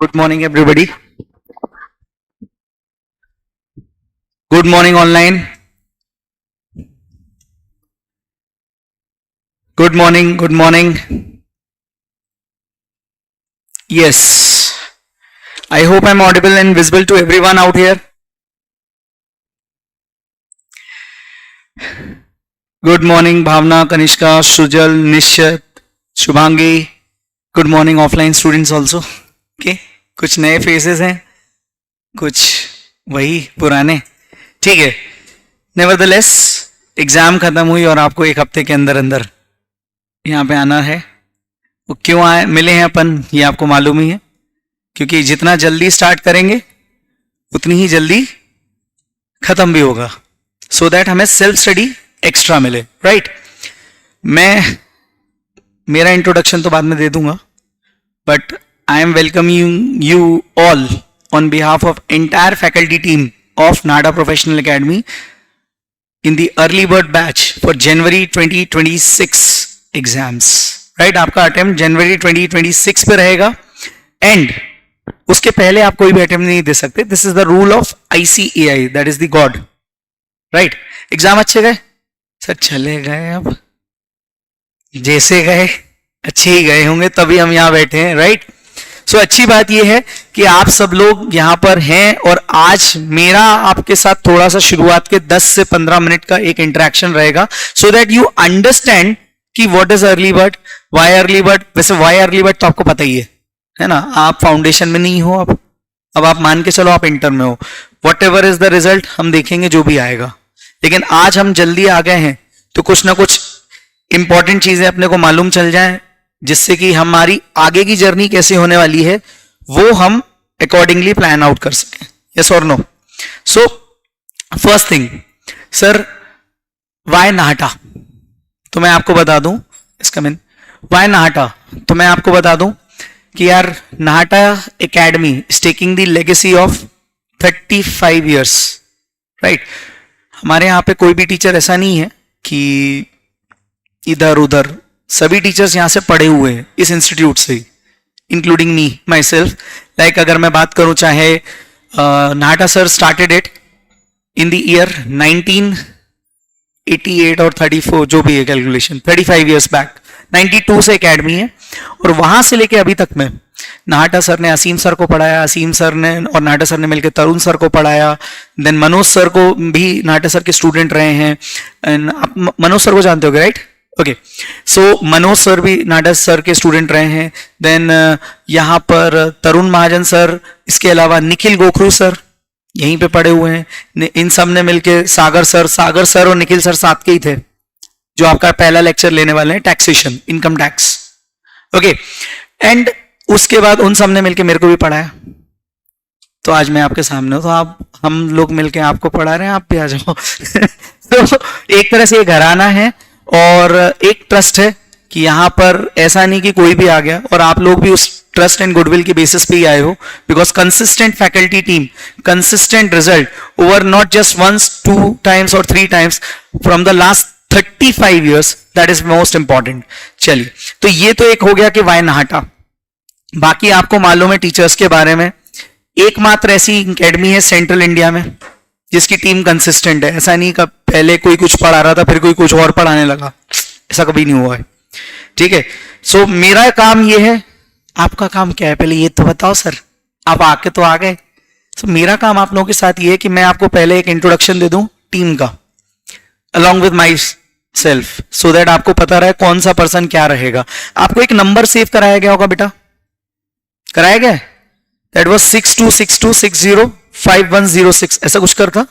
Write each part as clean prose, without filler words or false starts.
Good morning, everybody. Good morning, online. Good morning. Good morning. Yes. I hope I'm audible and visible to everyone out here. Good morning, Bhavna, Kanishka, Sujal, Nishat, Shubhangi. Good morning, offline students also. Okay. कुछ नए faces हैं, कुछ वही पुराने. ठीक है. Nevertheless exam खत्म हुई और आपको एक हफ्ते के अंदर अंदर यहाँ पे आना है. वो क्यों आए मिले हैं अपन, ये आपको मालूम ही है. क्योंकि जितना जल्दी स्टार्ट करेंगे उतनी ही जल्दी खत्म भी होगा, सो दैट हमें सेल्फ स्टडी एक्स्ट्रा मिले. राइट. मैं मेरा इंट्रोडक्शन तो बाद में दे दूंगा, but I am welcoming you all on behalf of entire faculty team of NADA Professional Academy in the early bird batch for January 2026 exams. Right? आपका attempt January 2026 पे रहेगा and उसके पहले आप कोई भी attempt नहीं दे सकते. This is the rule of ICAI, that is the God. Right? Exam अच्छे गए सर? चले गए, अब जैसे गए अच्छे ही गए होंगे, तभी हम यहाँ बैठे हैं. राइट. सो अच्छी बात यह है कि आप सब लोग यहाँ पर हैं और आज मेरा आपके साथ थोड़ा सा शुरुआत के 10 से 15 मिनट का एक इंटरेक्शन रहेगा, सो दैट यू अंडरस्टैंड कि what is early bird, why early bird. वैसे व्हाई अर्ली बर्ड तो आपको पता ही है ना. आप फाउंडेशन में नहीं हो, अब आप मान के चलो आप इंटर में हो. What ever is the result हम देखेंगे, जो भी आएगा. लेकिन आज हम जल्दी आ गए हैं तो कुछ ना कुछ इंपॉर्टेंट चीजें अपने को मालूम चल जाए, जिससे कि हमारी आगे की जर्नी कैसे होने वाली है वो हम अकॉर्डिंगली प्लान आउट कर सकें. यस और no. So first thing sir, why Nahata. तो मैं आपको बता दूं, इसका मीन वाई नाहटा. तो मैं आपको बता दूं कि यार Nahata academy is taking the legacy of 35 years. Right. हमारे यहाँ पे कोई भी टीचर ऐसा नहीं है कि इधर उधर, सभी टीचर्स यहाँ से पढ़े हुए हैं इस इंस्टीट्यूट से, including me myself. Like अगर मैं बात करूं, चाहे Nahata sir started it in the year 1988 और 34, जो भी है कैलकुलेशन, 35 इयर्स बैक. 92 से एकेडमी है और वहां से लेके अभी तक में नाहटा सर ने असीम सर को पढ़ाया, असीम सर ने और नाहटा सर ने मिलकर तरुण सर को पढ़ाया. देन मनोज सर को भी नाहटा सर के स्टूडेंट रहे हैं. आप मनोज सर को जानते होगे, राइट? ओके. सो मनोज सर भी नाहटा सर के स्टूडेंट रहे हैं. देन यहाँ पर तरुण महाजन सर, इसके अलावा निखिल गोखरू सर यहीं पे पढ़े हुए हैं. इन सब ने मिलके सागर सर और निखिल सर साथ के ही थे, जो आपका पहला लेक्चर लेने वाले हैं, taxation, income tax. Okay. And उसके बाद उन सब ने मिलके मेरे को भी पढ़ाया. तो आज मैं आपके सामने हूं, तो आप हम लोग मिलके आपको पढ़ा रहे हैं, आप भी आ जाओ. तो एक तरह से ये घराना है और एक ट्रस्ट है कि यहाँ पर ऐसा नहीं कि कोई भी आ गया, और आप लोग भी उस ट्रस्ट एंड गुडविल के बेसिस पे ही आए हो. Because consistent faculty team, consistent result over not just once, 2 times और 3 times from the last 35 years, that is most important. चलिए, तो ये तो एक हो गया कि वाई नाहटा. बाकी आपको मालूम है टीचर्स के बारे में, एकमात्र ऐसी एकेडमी है सेंट्रल इंडिया में जिसकी टीम कंसिस्टेंट है. ऐसा नहीं कि पहले कोई कुछ पढ़ा रहा था फिर कोई कुछ और पढ़ाने लगा, ऐसा कभी नहीं हुआ है. ठीक है. सो मेरा काम ये है, आपका काम क्या है पहले ये तो बताओ सर. आप आके तो आ गए. सो मेरा काम आप लोगों के साथ ये है कि मैं आपको पहले एक इंट्रोडक्शन दे दूं टीम का, along with my self, so that आपको पता रहे कौन सा पर्सन क्या रहेगा. आपको एक नंबर सेव कराया गया होगा बेटा, कराया गया? दैट वाज 6262605106, ऐसा कुछ करता.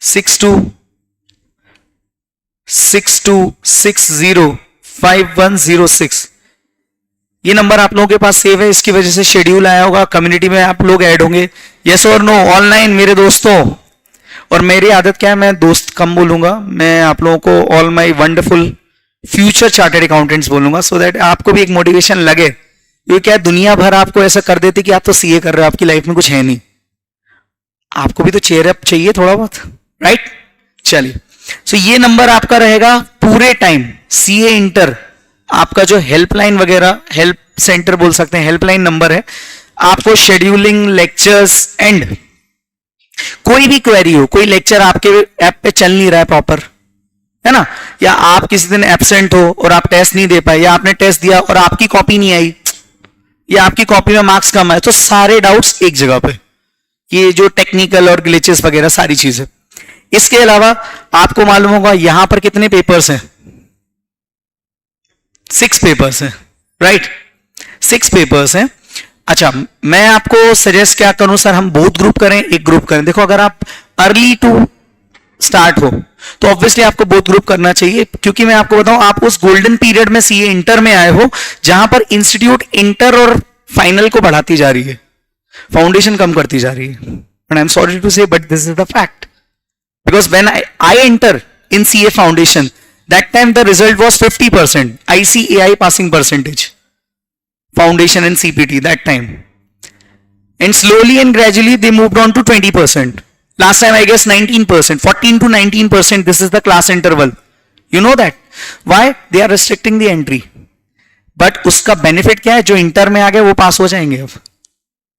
6262605106, ये नंबर आप लोगों के पास सेव है. इसकी वजह से शेड्यूल आया होगा, कम्युनिटी में आप लोग ऐड होंगे. यस और नो ऑनलाइन मेरे दोस्तों. और मेरी आदत क्या है, मैं दोस्त कम बोलूंगा, मैं आप लोगों को all my wonderful future chartered accountants बोलूंगा, सो दैट आपको भी एक मोटिवेशन लगे. ये क्या दुनिया भर आपको ऐसा कर देती कि आप तो सीए कर रहे हो, आपकी लाइफ में कुछ है नहीं, आपको भी तो चेयर अप चाहिए थोड़ा बहुत. राइट. चलिए, सो ये नंबर आपका रहेगा पूरे टाइम. सीए इंटर आपका जो हेल्पलाइन वगैरह, हेल्प सेंटर बोल सकते हैं, हेल्पलाइन नंबर है, आपको शेड्यूलिंग, लेक्चर्स एंड कोई भी क्वेरी हो, कोई लेक्चर आपके ऐप पे चल नहीं रहा है प्रॉपर, है ना, या आप किसी दिन एब्सेंट हो और आप टेस्ट नहीं दे पाए, या आपने टेस्ट दिया और आपकी कॉपी नहीं आई, या आपकी कॉपी में मार्क्स कम आए, तो सारे डाउट्स एक जगह पे, ये जो टेक्निकल और ग्लिचेस वगैरह सारी चीजें। इसके अलावा आपको मालूम होगा यहां पर कितने पेपर्स हैं, 6 पेपर्स हैं, राइट, 6 पेपर्स हैं। अच्छा, मैं आपको सजेस्ट क्या करूं सर, हम बोथ ग्रुप करें, एक ग्रुप करें? देखो, अगर आप अर्ली टू स्टार्ट हो तो ऑब्वियसली आपको बोथ ग्रुप करना चाहिए, क्योंकि मैं आपको बताऊं, आप उस गोल्डन पीरियड में सीए इंटर में आए हो जहां पर इंस्टीट्यूट इंटर और फाइनल को बढ़ाती जा रही है, फाउंडेशन कम करती जा रही है। And I am sorry to say, but this is the fact, because when I enter in CA foundation, that time the result was 50% ICAI passing percentage, foundation and CPT that time, and slowly and gradually they moved on to 20%. Last time I guess 19%, 14 to 19%, this is the class interval, you know that, why they are restricting the entry, but उसका benefit क्या है, जो inter में आ गए वो पास हो जाएंगे अब,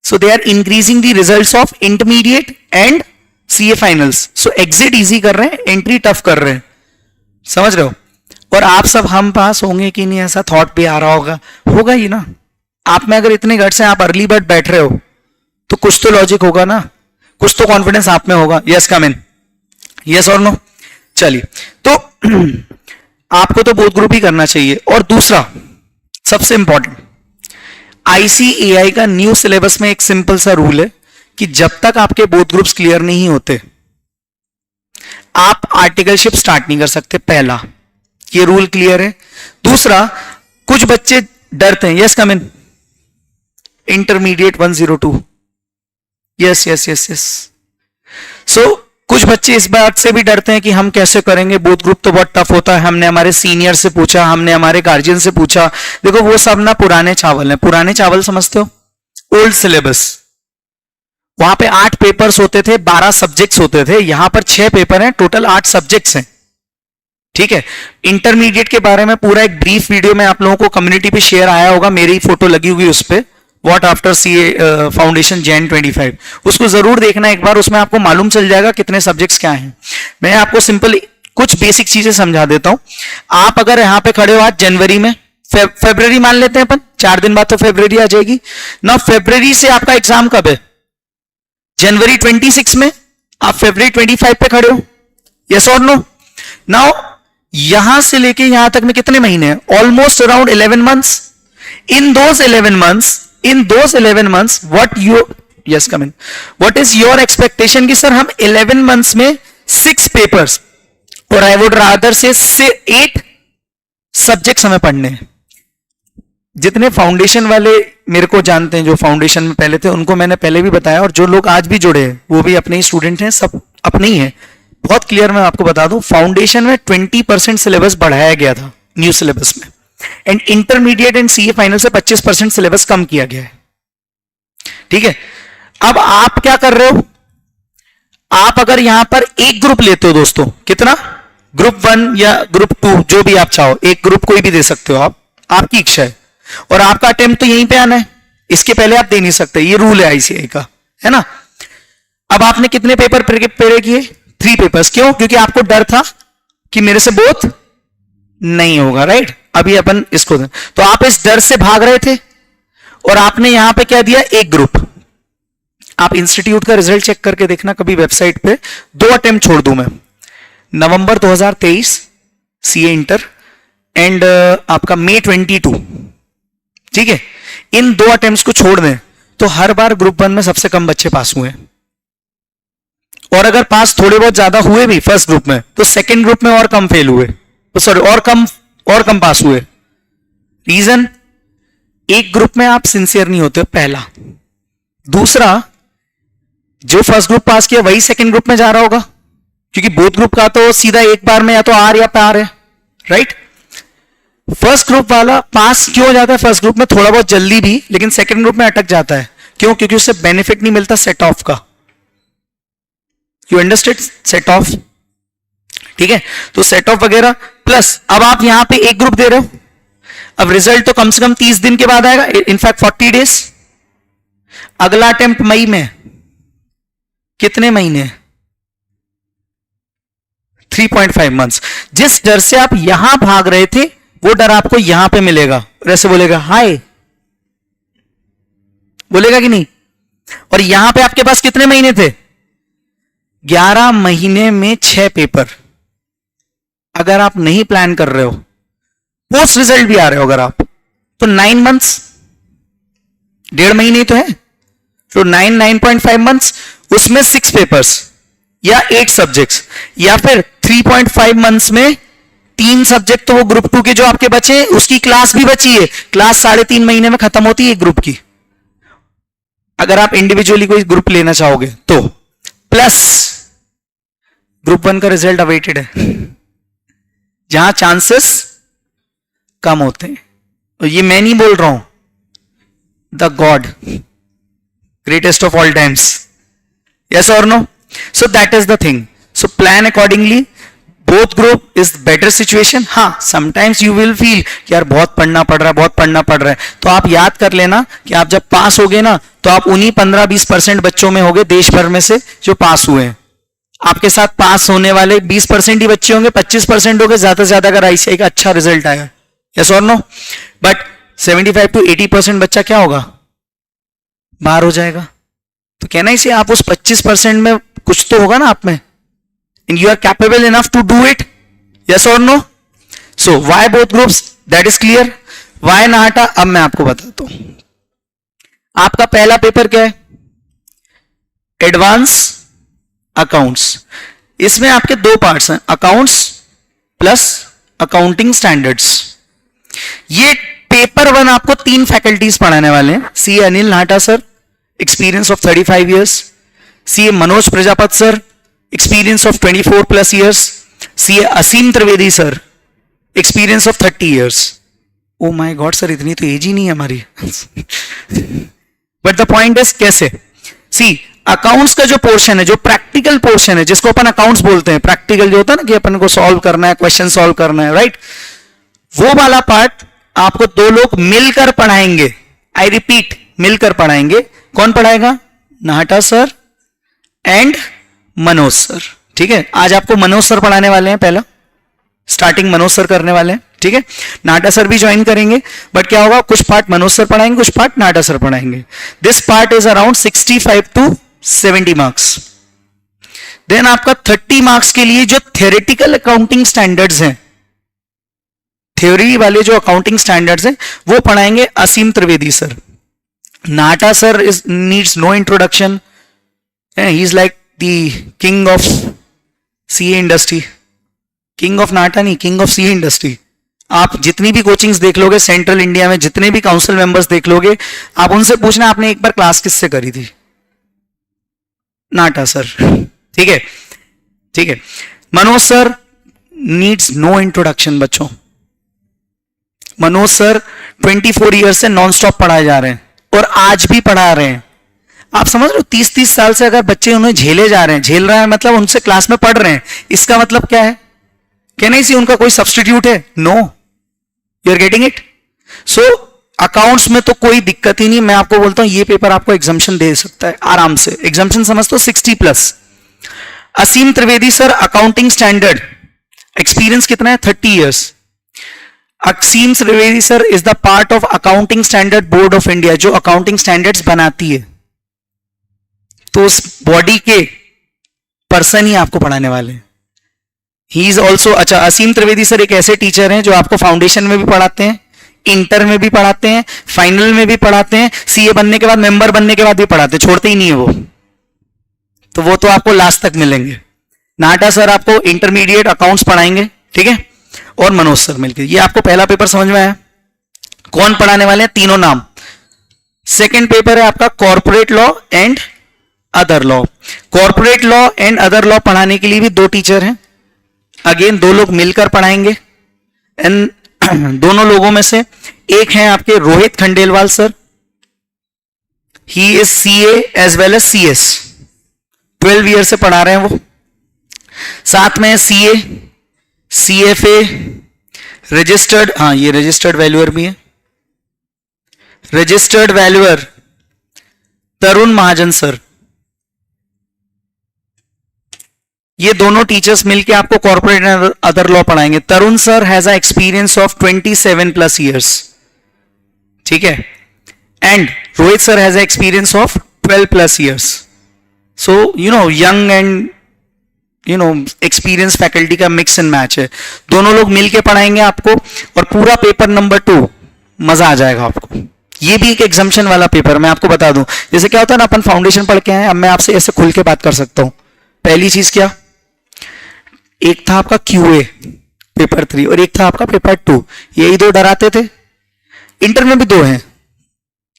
so they are increasing the results of intermediate and CA finals, so exit easy कर रहे हैं, entry tough कर रहे हैं, समझ रहे हो? और आप सब हम पास होंगे कि नहीं, ऐसा थॉट भी आ रहा होगा, होगा ही ना। आप में अगर इतने गट्स हैं, आप अर्ली बर्ड बैठ रहे हो, तो कुछ तो लॉजिक होगा ना, कुछ तो कॉन्फिडेंस आप में होगा। यस कम इन, यस और नो? चलिए, तो आपको तो बोथ ग्रुप ही करना चाहिए। और दूसरा सबसे इंपॉर्टेंट, ICAI का न्यू सिलेबस में एक सिंपल सा रूल है कि जब तक आपके बोथ ग्रुप्स क्लियर नहीं होते, आप आर्टिकलशिप स्टार्ट नहीं कर सकते, पहला ये रूल क्लियर है। दूसरा, कुछ बच्चे डरते हैं, yes come in, intermediate 102, yes yes yes yes, so कुछ बच्चे इस बात से भी डरते हैं कि हम कैसे करेंगे, बोथ ग्रुप तो बहुत टफ होता है, हमने हमारे सीनियर से पूछा, हमने हमारे गार्जियन से पूछा। देखो, वो सब ना पुराने चावल हैं, पुराने चावल समझते हो, ओल्ड सिलेबस, वहां पे 8 पेपर्स होते थे, 12 सब्जेक्ट्स होते थे, यहां पर 6 पेपर हैं, टोटल 8 सब्जेक्ट्स हैं, ठीक है। इंटरमीडिएट के बारे में पूरा एक ब्रीफ वीडियो में आप लोगों को कम्युनिटी पे शेयर आया होगा, मेरी फोटो लगी हुई उस पे, what after CA foundation Jan 25, उसको जरूर देखना एक बार, उसमें आपको मालूम चल जाएगा कितने सब्जेक्ट्स क्या हैं। मैं आपको सिंपल कुछ बेसिक चीजें समझा देता हूं। आप अगर यहां पे खड़े हो आज जनवरी में, फेब्रुवरी मान लेते हैं अपन, 4 दिन बाद तो फेब्रुवरी आ जाएगी ना, फेब्रुवरी से आपका एग्जाम कब है? जनवरी 26 में, आप फेब्रुवरी 25 पे खड़े हो, यस और नो? नाउ यहां से लेके यहां तक में कितने महीने हैं? Almost around 11 months. In those 11 months what you, yes come in, what is your expectation कि सर हम 11 months में 6 पेपर्स और I would rather say 8 subjects हमें पढ़ने हैं। जितने फाउंडेशन वाले मेरे को जानते हैं, जो फाउंडेशन में पहले थे, उनको मैंने पहले भी बताया, और जो लोग आज भी जुड़े हैं वो भी अपने ही स्टूडेंट हैं, सब अपने ही हैं। बहुत क्लियर मैं आपको बता दूं, फाउंडेशन में 20% सिलेबस बढ़ाया गया था न्यू सिलेबस में, and intermediate and CA final से 25% सिलेबस कम किया गया है, ठीक है। अब आप क्या कर रहे हो, आप अगर यहां पर एक ग्रुप लेते हो दोस्तों, कितना, ग्रुप 1 या ग्रुप 2, जो भी आप चाहो, एक ग्रुप कोई भी दे सकते हो आप, आपकी इच्छा है, और आपका अटेम्प्ट तो यहीं पे आना है, इसके पहले आप दे नहीं सकते, ये रूल है ICAI का, है ना। अब आपने कितने पेपर प्रिपेयर किए? 3 पेपर्स। क्यों? क्योंकि आपको डर था कि मेरे से बोथ नहीं होगा, राइट। अभी अपन इसको दें, तो आप इस डर से भाग रहे थे और आपने यहां पे क्या दिया, एक ग्रुप। आप इंस्टीट्यूट का रिजल्ट चेक करके देखना कभी वेबसाइट पे, 2 अटेम्प्ट छोड़ दूं मैं, नवंबर 2023 सीए इंटर एंड आपका May 22, ठीक है। इन 2 अटेम्प्ट्स को छोड़ दें तो हर बार ग्रुप 1 में सबसे कम बच्चे पास हुए, और अगर पास थोड़े बहुत ज्यादा हुए भी फर्स्ट ग्रुप में, तो सेकंड ग्रुप में और कम फेल हुए, तो सॉरी और कम पास हुए। रीजन, एक ग्रुप में आप सिंसियर नहीं होते, पहला। दूसरा, जो फर्स्ट ग्रुप पास किया वही सेकंड ग्रुप में जा रहा होगा, क्योंकि बोथ ग्रुप का तो सीधा एक बार में या तो आर या पार है, राइट। फर्स्ट ग्रुप वाला पास क्यों हो जाता है फर्स्ट ग्रुप में, थोड़ा बहुत जल्दी भी, लेकिन सेकंड ग्रुप में अटक जाता है। क्यों? क्योंकि उससे बेनिफिट नहीं मिलता सेट ऑफ का। You understand? सेट ऑफ, ठीक है। तो सेट ऑफ वगैरह प्लस, अब आप यहां पे एक ग्रुप दे रहे हो, अब रिजल्ट तो कम से कम 30 दिन के बाद आएगा, इनफैक्ट 40 डेज। अगला अटेम्प्ट मई में, कितने महीने? 3.5 मंथ्स। जिस डर से आप यहां भाग रहे थे वो डर आपको यहां पे मिलेगा, और ऐसे बोलेगा हाय, बोलेगा कि नहीं? और यहां पे आपके पास कितने महीने थे? 11 महीने में 6 पेपर। अगर आप नहीं प्लान कर रहे हो, पोस्ट रिजल्ट भी आ रहे हो अगर आप, तो 9 मंथ्स, 1.5 महीने तो है, तो 9.5 मंथ्स, उसमें 6 पेपर्स या 8 सब्जेक्ट्स, या फिर 3.5 मंथ्स में 3 सब्जेक्ट, तो वो ग्रुप 2 के जो आपके बचे उसकी क्लास भी बची है, क्लास 3.5 महीने में खत्म होती है ग्रुप की, अगर आप इंडिविजुअली कोई ग्रुप लेना चाहोगे तो। प्लस ग्रुप 1 का रिजल्ट अवेटेड है, जहां चांसेस कम होते हैं, और ये मैं नहीं बोल रहा हूं, the God, greatest of all times, yes or no? So that is the thing. So plan accordingly. Both group is better situation. हाँ, sometimes you will feel कि यार बहुत पढ़ना पड़ रहा है, बहुत पढ़ना पड़ रहा है, तो आप याद कर लेना कि आप जब पास होगे ना, तो आप उन्हीं 15-20% बच्चों में होगे देश भर में से जो पास हुए हैं। आपके साथ पास होने वाले 20% ही बच्चे होंगे, 25% होंगे ज्यादा से ज्यादा अगर आईसीआई का अच्छा रिजल्ट आएगा, yes or no? But 75 to 80% बच्चा क्या होगा? बाहर हो जाएगा। तो कहना इसे आप उस 25% में कुछ तो होगा ना आप में, and you are capable enough to do it, yes or no? So why both groups, that is clear. Why NAHATA, अब मैं आपको बताता हूं। आपका पहला पेपर क्या है? Advance accounts. इसमें आपके 2 पार्ट्स हैं, अकाउंट्स प्लस अकाउंटिंग स्टैंडर्ड्स। ये पेपर 1 आपको 3 फैकल्टीज पढ़ाने वाले हैं। C Anil Nahata sir, experience of 35 years, CA Manoj Prajapati sir, experience of 24+ years, CA Asim Trivedi sir, experience of 30 years. Oh my God sir, इतनी तो एज ही नहीं है हमारी। But the point is कैसे? See, अकाउंट्स का जो पोर्शन है, जो प्रैक्टिकल पोर्शन है, जिसको अपन अकाउंट्स बोलते हैं, प्रैक्टिकल जो होता है ना कि अपन को सॉल्व करना है, क्वेश्चन सॉल्व करना है, राइट? वो वाला पार्ट आपको 2 लोग मिलकर पढ़ाएंगे। आई रिपीट, मिलकर पढ़ाएंगे। कौन पढ़ाएगा? Nahata sir and Manoj sir. ठीक है, आज आपको मनोज सर पढ़ाने वाले हैं, पहला स्टार्टिंग मनोज सर करने वाले हैं। ठीक है, नाहटा सर भी ज्वाइन करेंगे, बट क्या होगा, कुछ पार्ट मनोज सर पढ़ाएंगे, कुछ पार्ट नाहटा सर पढ़ाएंगे। This part is around 65 to 70 marks. Then आपका 30 मार्क्स के लिए जो थियोरेटिकल अकाउंटिंग स्टैंडर्ड्स हैं, थ्योरी वाले जो अकाउंटिंग स्टैंडर्ड्स हैं, वो पढ़ाएंगे Asim Trivedi sir. Nahata sir needs no introduction. He is like the king of CA industry. King of Nahata नहीं, king of CA industry. आप जितनी भी कोचिंग्स देख लोगे सेंट्रल इंडिया में, जितने भी काउंसिल मेंबर्स देख लोगे, आप उनसे पूछना आपने एक बार क्लास किससे करी थी? नाहटा सर। ठीक है, ठीक है। Manoj sir needs no introduction बच्चों। मनोज सर 24 ईयर से नॉन स्टॉप पढ़ाए जा रहे हैं और आज भी पढ़ा रहे हैं। आप समझ रहे हो, 30-30 साल से अगर बच्चे उन्हें झेले जा रहे हैं, झेल रहे हैं मतलब उनसे क्लास में पढ़ रहे हैं, इसका मतलब क्या है? क्या नहीं सी उनका कोई सब्स्टिट्यूट है? No, you are getting it. So accounts में तो कोई दिक्कत ही नहीं। मैं आपको बोलता हूं ये पेपर आपको एग्जाम्पशन दे सकता है आराम से। एग्जाम्पशन समझ तो 60+। Asim Trivedi sir accounting standard, experience कितना है? 30 years. Asim Trivedi sir is the part of accounting standard board of India, जो अकाउंटिंग स्टैंडर्ड्स बनाती है। तो उस बॉडी के पर्सन ही आपको पढ़ाने वाले हैं। ही इज ऑल्सो, अच्छा, असीम त्रिवेदी सर एक ऐसे टीचर हैं जो आपको फाउंडेशन में भी पढ़ाते हैं, इंटर में भी पढ़ाते हैं, फाइनल में भी पढ़ाते हैं, सीए बनने के बाद, मेंबर बनने के बाद भी पढ़ाते हैं, छोड़ते ही नहीं है वो। तो वो तो आपको लास्ट तक मिलेंगे। नाहटा सर आपको इंटरमीडिएट अकाउंट्स पढ़ाएंगे, ठीक है, और मनोज सर मिलकर। ये आपको पहला पेपर समझ में आया? कौन पढ़ाने वाले हैं? तीनों नाम। सेकेंड पेपर है आपका corporate law and other law. Corporate law and other law पढ़ाने के लिए भी 2 टीचर हैं। अगेन 2 लोग मिलकर पढ़ाएंगे। एंड दोनों लोगों में से एक है आपके Rohit Khandelwal sir, he is CA as well as CS, 12 year से पढ़ा रहे हैं वो। साथ में सीए, सीएफए, रजिस्टर्ड, हाँ ये रजिस्टर्ड वैल्यूअर भी है, रजिस्टर्ड वैल्यूअर तरुण महाजन सर, ये दोनों टीचर्स मिलके आपको कॉर्पोरेट एंड अदर लॉ पढ़ाएंगे. Tarun sir has a experience of 27+ years. ठीक है. And Rohit sir has a experience of 12+ years. So young and experience faculty का मिक्स एंड मैच है. दोनों लोग मिलके पढ़ाएंगे आपको और पूरा पेपर नंबर 2 मजा आ जाएगा आपको. ये भी एक एग्जाम्पशन वाला पेपर, मैं आपको बता दूं. जैसे क्या होता है ना, अपन फाउंडेशन पढ़ के आए, अब मैं आपसे ऐसे खुल के बात कर सकता हूं. पहली चीज क्या, एक था आपका QA पेपर 3 और एक था आपका पेपर 2. यही 2 डराते थे. इंटर में भी 2 हैं,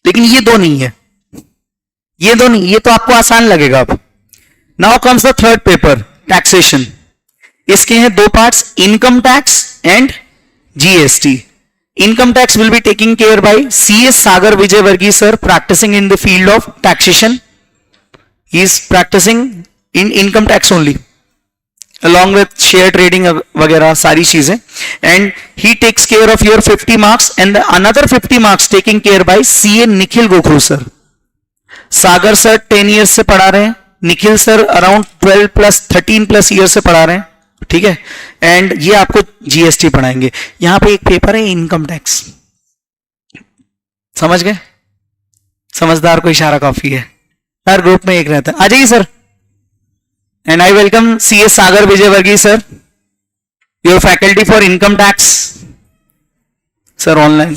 लेकिन ये 2 नहीं है. ये 2 नहीं, ये तो आपको आसान लगेगा. अब now comes the third paper, taxation. इसके हैं 2 parts, income tax and GST. Income tax will be taking care by CS Sagar Vijayvargiya sir, practising in the field of taxation. He is practising in income tax only, along with share trading वगैरह सारी चीजें. and he takes care of your 50 marks and the another 50 marks taking care by CA Nikhil गोखरू sir. सागर sir 10 years से पढ़ा रहे हैं, Nikhil sir around 13+ years से पढ़ा रहे हैं. ठीक है. एंड ये आपको GST पढ़ाएंगे. यहां पे एक पेपर है इनकम टैक्स. समझ गए? समझदार को इशारा काफी है. हर ग्रुप में एक रहता है. आ जाइए sir. And I welcome CS Sagar Vijay Varghese sir, your faculty for income tax, sir online,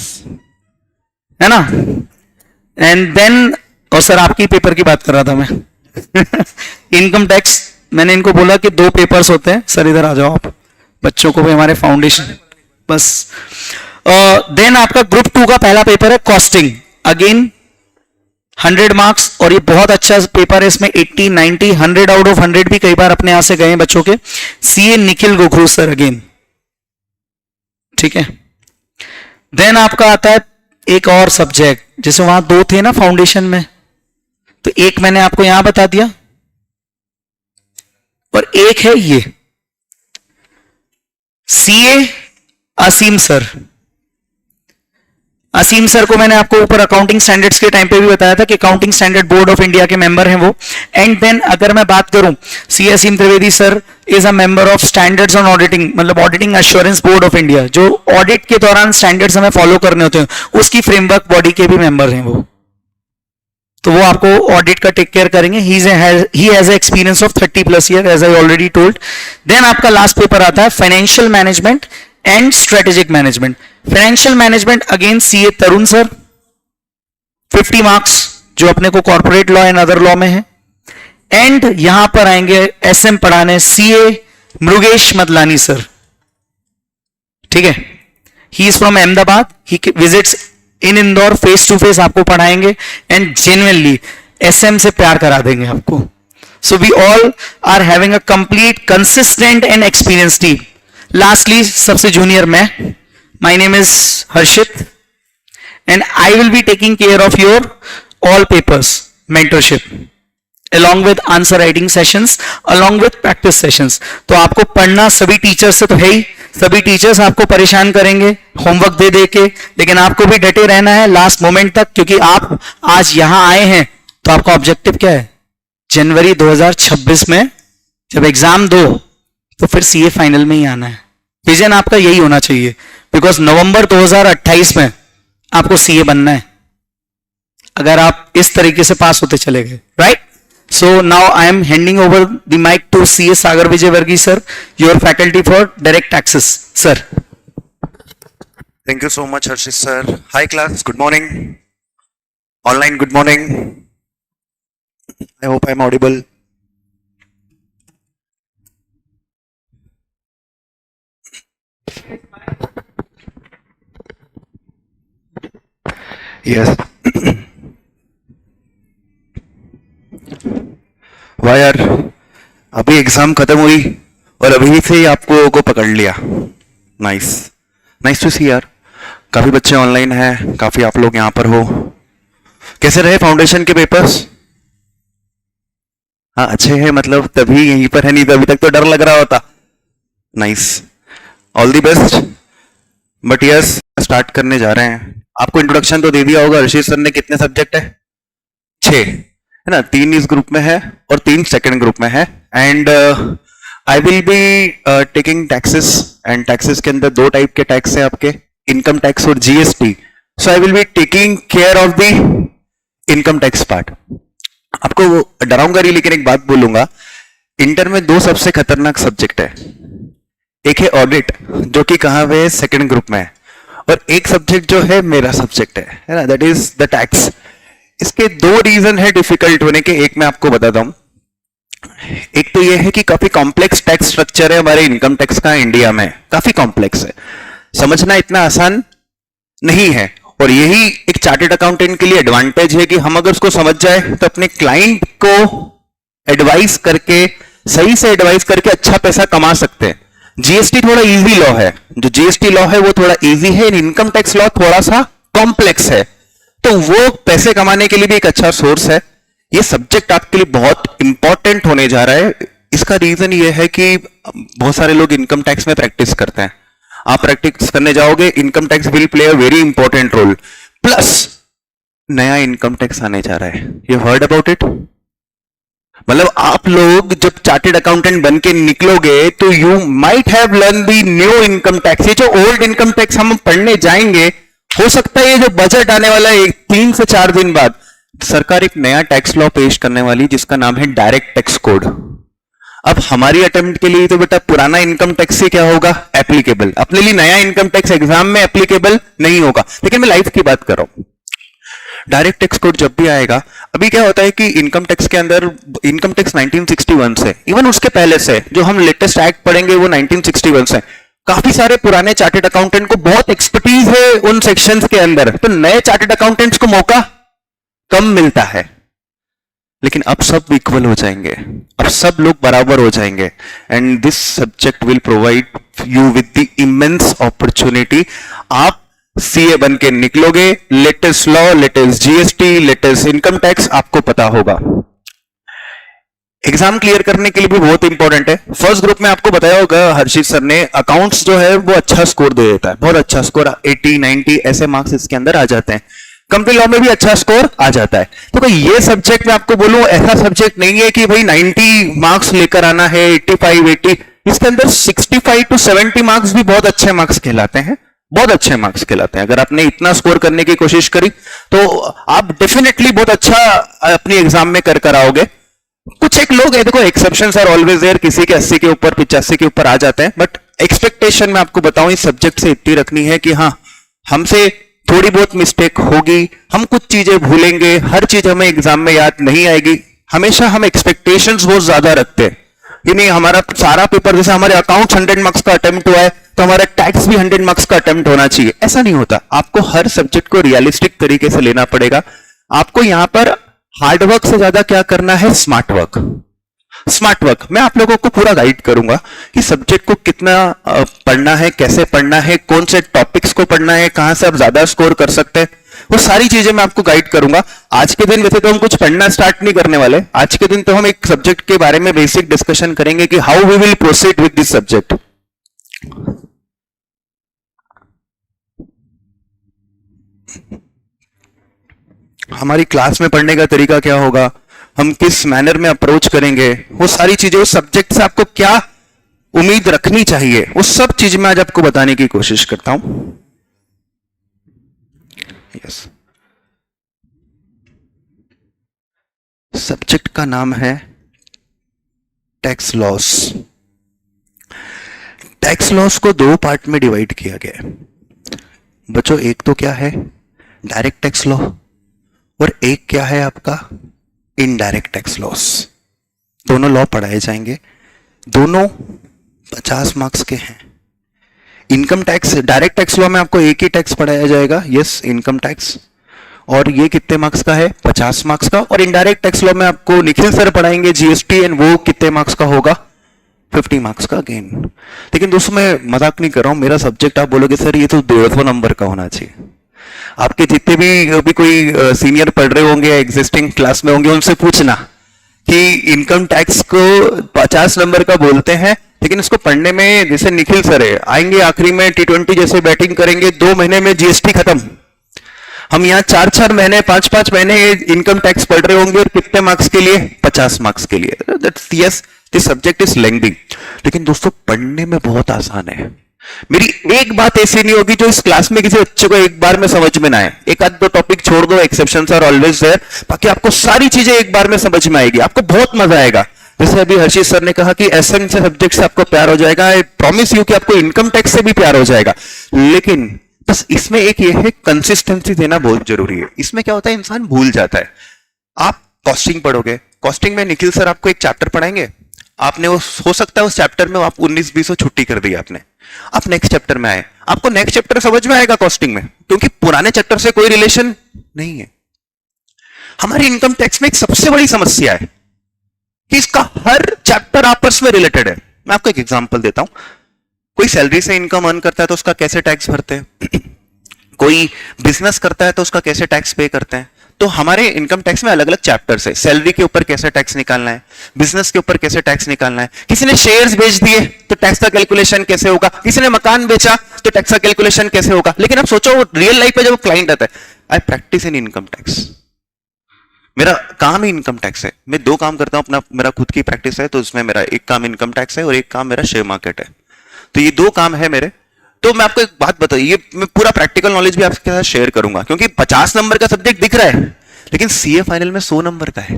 है ना? And then, और सर आपकी पेपर की बात कर रहा था मैं. इनकम टैक्स मैंने इनको बोला कि 2 पेपर्स होते हैं. सर इधर आ जाओ आप, बच्चों को भी हमारे फाउंडेशन बस. देन आपका ग्रुप 2 का पहला पेपर है कॉस्टिंग. अगेन 100 मार्क्स, और ये बहुत अच्छा पेपर है. इसमें 80, 90, 100 आउट ऑफ 100 भी कई बार अपने यहां से गए हैं बच्चों के. CA निखिल गोखरू सर अगेन. ठीक है. देन आपका आता है एक और सब्जेक्ट, जैसे वहां 2 थे ना फाउंडेशन में, तो एक मैंने आपको यहां बता दिया और एक है ये CA असीम सर. असीम सर को मैंने आपको ऊपर अकाउंटिंग स्टैंडर्ड्स के टाइम पे भी बताया था कि accounting standard board of India के मेंबर हैं वो. एंड देन अगर मैं बात करूं, CA Asim Trivedi sir is a member of standards on auditing, मतलब auditing assurance board of India. जो ऑडिट के दौरान स्टैंडर्ड्स हमें फॉलो करने होते हैं, उसकी फ्रेमवर्क बॉडी के भी मेंबर हैं वो. तो वो आपको ऑडिट का टेक केयर करेंगे. He has experience of 30+ years as I already told. Then आपका लास्ट पेपर आता है financial management and strategic management. Financial management again CA Tarun sir, 50 marks जो अपने को corporate law and other law में है. एंड यहां पर आएंगे SM पढ़ाने CA मृगेश मदलानी सर. ठीक है. He is from Ahmedabad. He visits in Indore, face to face आपको पढ़ाएंगे एंड जेन्युइनली SM से प्यार करा देंगे आपको. So we all are having a complete consistent and experience team. Lastly सबसे जूनियर मैं, my name is Harshit and I will be taking care of your all papers, mentorship along with answer writing sessions, along with practice sessions. तो आपको पढ़ना सभी teachers से तो है ही, सभी टीचर्स आपको परेशान करेंगे होमवर्क दे दे के, लेकिन आपको भी डटे रहना है लास्ट मोमेंट तक, क्योंकि आप आज यहां आए हैं तो आपका ऑब्जेक्टिव क्या है? जनवरी 2026 में जब एग्जाम दो तो फिर CA फाइनल में ही आना है. विजन आपका यही होना चाहिए, बिकॉज नवंबर 2028 में आपको CA बनना है, अगर आप इस तरीके से पास होते चले गए. Right. So now I am handing over the mic to CA Sagar Vijayvargiya sir, your faculty for direct taxes. Sir. Thank you so much, Harshit sir. Hi class, good morning. Online, good morning. I hope I am audible. Yes. वाह यार, अभी exam खत्म हुई और अभी से ही आपको को पकड़ लिया. नाइस, नाइस टू सी यार. काफी बच्चे ऑनलाइन हैं, काफी आप लोग यहाँ पर हो. कैसे रहे फाउंडेशन के पेपर्स? हाँ अच्छे हैं, मतलब तभी यहीं पर है, नहीं तो अभी तक तो डर लग रहा होता. Nice, all the best. But yes, start करने जा रहे हैं. आपको इंट्रोडक्शन तो दे दिया होगा हर्षित सर ने. कितने सब्जेक्ट है? 6. है ना, 3 इस ग्रुप में है और 3 सेकंड ग्रुप में है. And I will be taking taxes, and taxes के अंदर 2 टाइप के टैक्स है आपके, इनकम टैक्स और GST. So I will be taking care of the income tax part. आपको डराऊंगा नहीं, लेकिन एक बात बोलूंगा, इंटर में 2 सबसे खतरनाक सब्जेक्ट है. एक है ऑडिट, जो कि कहां पे है, सेकंड ग्रुप में है, और एक सब्जेक्ट जो है मेरा सब्जेक्ट है ना, दैट इज द टैक्स. इसके 2 रीजन है डिफिकल्ट होने के. एक मैं आपको बताता हूं. एक तो ये है कि काफी कॉम्प्लेक्स टैक्स स्ट्रक्चर है हमारे इनकम टैक्स का इंडिया में, काफी कॉम्प्लेक्स है, समझना इतना आसान नहीं है. और यही एक चार्टेड अकाउंटेंट के लिए एडवांटेज है कि हम अगर उसको समझ जाए तो अपने क्लाइंट को एडवाइस करके, सही से एडवाइस करके अच्छा पैसा कमा सकते हैं. जीएसटी थोड़ा इजी लॉ है, जो जीएसटी लॉ है वो थोड़ा इजी है, इनकम टैक्स लॉ थोड़ा सा कॉम्प्लेक्स है, तो वो पैसे कमाने के लिए भी एक अच्छा सोर्स है. ये सब्जेक्ट आपके लिए बहुत इंपॉर्टेंट होने जा रहा है. इसका रीजन ये है कि बहुत सारे लोग इनकम टैक्स में प्रैक्टिस करते हैं. आप प्रैक्टिस करने जाओगे, income tax will play a very important role. Plus नया इनकम टैक्स आने जा रहा है, यू हर्ड अबाउट इट. मतलब आप लोग जब चार्टेड अकाउंटेंट बन के निकलोगे तो you might have learn the new income tax. ये जो ओल्ड इनकम टैक्स हम पढ़ने जाएंगे, हो सकता है ये जो बजट आने वाला है 3 से 4 दिन बाद, सरकार एक नया टैक्स लॉ पेश करने वाली जिसका नाम है डायरेक्ट टैक्स कोड. अब हमारी अटेम्प्ट के लिए तो बेटा पुराना इनकम टैक्स ही क्या होगा, एप्लीकेबल. अपने लिए नया इनकम टैक्स एग्जाम में एप्लीकेबल नहीं होगा. लेकिन मैं लाइफ की बात कर रहा हूं. डायरेक्ट टैक्स कोड जब भी आएगा, अभी क्या होता है कि इनकम टैक्स के अंदर इनकम टैक्स 1961 से, इवन उसके पहले से जो हम लेटेस्ट एक्ट पढ़ेंगे वो 1961 से. काफी सारे पुराने चार्टेड अकाउंटेंट को बहुत एक्सपर्टीज है उन सेक्शंस के अंदर, तो नए चार्टेड अकाउंटेंट्स को मौका कम मिलता है. लेकिन अब सब इक्वल हो जाएंगे, अब सब लोग बराबर हो जाएंगे. And this subject will provide you with the immense opportunity. आप सीए बन के निकलोगे, latest law, latest GST, latest income tax आपको पता होगा. एग्जाम क्लियर करने के लिए भी बहुत इंपॉर्टेंट है. फर्स्ट ग्रुप में आपको बताया होगा हर्षित सर ने, अकाउंट्स जो है वो अच्छा स्कोर दे देता है, बहुत अच्छा स्कोर, 80 90 ऐसे मार्क्स इसके अंदर आ जाते हैं. कंपनी लॉ में भी अच्छा स्कोर आ जाता है. तो कोई ये सब्जेक्ट में आपको बोलूं, ऐसा सब्जेक्ट नहीं है कि भाई 90 मार्क्स लेकर आना है, 85 80. इसके अंदर 65 to 70 मार्क्स भी बहुत अच्छे मार्क्स कहलाते हैं, बहुत अच्छे मार्क्स कहलाते हैं. अगर आपने इतना स्कोर करने की कोशिश करी तो आप डेफिनेटली बहुत अच्छा अपनी एग्जाम में कर आओगे. कुछ एक लोग है, देखो एक्सेप्शंस आर ऑलवेज देयर, किसी के 80 के ऊपर 85 के ऊपर आ जाते हैं. बट एक्सपेक्टेशन में आपको बताऊं इस सब्जेक्ट से इतनी रखनी है कि हाँ, हमसे थोड़ी बहुत मिस्टेक होगी, हम कुछ चीजें भूलेंगे, हर चीज हमें एग्जाम में याद नहीं आएगी. हमेशा हम एक्सपेक्टेशंस बहुत ज्यादा रखते हैं कि नहीं, हमारा सारा पेपर, जैसे हमारे अकाउंट्स 100 मार्क्स का अटेम्प्ट हुआ है तो हमारा टैक्स भी 100 मार्क्स का अटेम्प्ट होना चाहिए. ऐसा नहीं होता. आपको हर सब्जेक्ट को रियलिस्टिक तरीके से लेना पड़ेगा. आपको यहां पर हार्डवर्क से ज्यादा क्या करना है, स्मार्ट वर्क. स्मार्ट वर्क मैं आप लोगों को पूरा गाइड करूंगा कि सब्जेक्ट को कितना पढ़ना है, कैसे पढ़ना है, कौन से टॉपिक्स को पढ़ना है, कहां से आप ज्यादा स्कोर कर सकते हैं, वो सारी चीजें मैं आपको गाइड करूंगा. आज के दिन वैसे तो हम कुछ पढ़ना स्टार्ट नहीं करने वाले. आज के दिन तो हम एक सब्जेक्ट के बारे में बेसिक डिस्कशन करेंगे कि how we will proceed with this subject. हमारी क्लास में पढ़ने का तरीका क्या होगा, हम किस मैनर में अप्रोच करेंगे, वो सारी चीजें, उस सब्जेक्ट से आपको क्या उम्मीद रखनी चाहिए, वो सब चीज मैं आज आपको बताने की कोशिश करता हूं. यस, सब्जेक्ट का नाम है टैक्स लॉस. टैक्स लॉस को 2 पार्ट में डिवाइड किया गया है बच्चों. एक तो क्या है, डायरेक्ट टैक्स लॉ, और एक क्या है आपका, इनडायरेक्ट टैक्स लॉस. दोनों लॉ पढ़ाए जाएंगे, दोनों 50 मार्क्स के हैं. Income tax, direct tax law में आपको एक ही टैक्स पढ़ाया जाएगा, यस, इनकम टैक्स, और ये कितने मार्क्स का है, 50 मार्क्स का. और इनडायरेक्ट टैक्स लॉ में आपको निखिल सर पढ़ाएंगे जीएसटी, एंड वो कितने मार्क्स का होगा, 50 मार्क्स का अगेन. लेकिन दोस्तों मैं मजाक नहीं कर रहा हूं, मेरा सब्जेक्ट आप बोलोगे सर ये तो 150 नंबर का होना चाहिए. आपके जितने भी कोई सीनियर पढ़ रहे होंगे, एग्जिस्टिंग क्लास में होंगे, उनसे पूछना कि इनकम टैक्स को 50 नंबर का बोलते हैं, लेकिन इसको पढ़ने में, जैसे निखिल सर है, आएंगे आखिरी में T20 जैसे बैटिंग करेंगे, 2 महीने में जीएसटी खत्म. हम यहाँ 4-4 महीने 5-5 महीने इनकम टैक्स पढ़ रहे होंगे और कितने मार्क्स के लिए? 50 मार्क्स के लिए। That's yes, this subject is lengthy, लेकिन दोस्तों पढ़ने में बहुत आसान है। मेरी एक बात ऐसी नहीं होगी जो इस क्लास में किसी बच्चे को एक बार में समझ में ना आए। एक आध दो टॉपिक छोड़ दो, एक्सेप्शंस आर ऑलवेज देयर, बाकी आपको सारी चीजें एक बार में समझ में आएगी, आपको बहुत मजा आएगा। जैसे अभी हर्षित सर ने कहा कि एसएन से सब्जेक्ट से आपको प्यार हो जाएगा, आई प्रॉमिस यू कि आपको इनकम टैक्स से भी प्यार हो जाएगा। लेकिन बस इसमें एक ये है, कंसिस्टेंसी देना बहुत जरूरी है। इसमें क्या होता है, इंसान भूल जाता है। आप कॉस्टिंग पढ़ोगे, कॉस्टिंग में निखिल सर आपको एक चैप्टर पढ़ाएंगे, आपने वो हो सकता है उस चैप्टर में आप 19-20 छुट्टी कर दी आपने, आप नेक्स्ट चैप्टर में आए, आपको नेक्स्ट चैप्टर समझ में आएगा कॉस्टिंग में, क्योंकि पुराने चैप्टर से कोई रिलेशन नहीं है। हमारी इनकम टैक्स में एक सबसे बड़ी समस्या है कि इसका हर चैप्टर आपस में रिलेटेड है। मैं आपको एक एग्जांपल देता हूं। कोई सैलरी से इनकम अर्न करता है तो उसका कैसे टैक्स भरते हैं, कोई बिजनेस करता है तो उसका कैसे टैक्स पे करते हैं। तो हमारे इनकम टैक्स में अलग अलग चैप्टर्स है। सैलरी के ऊपर कैसे टैक्स निकालना है, बिजनेस के ऊपर कैसे टैक्स निकालना है, किसी ने शेयर्स बेच दिए तो टैक्स का कैलकुलेशन कैसे होगा, किसी ने मकान बेचा तो टैक्स का कैलकुलेशन कैसे होगा। लेकिन अब सोचो रियल लाइफ में जब क्लाइंट आता है, आई प्रैक्टिस इन इनकम टैक्स, मेरा काम ही इनकम टैक्स है, मैं 2 काम करता हूं अपना, मेरा खुद की प्रैक्टिस है तो उसमें मेरा एक काम इनकम टैक्स है और एक काम मेरा शेयर मार्केट है। तो ये 2 काम है मेरे। तो मैं आपको एक बात बताइए, ये मैं पूरा प्रैक्टिकल नॉलेज भी आपके साथ शेयर करूंगा, क्योंकि 50 नंबर का सब्जेक्ट दिख रहा है, लेकिन सीए फाइनल में 100 नंबर का है।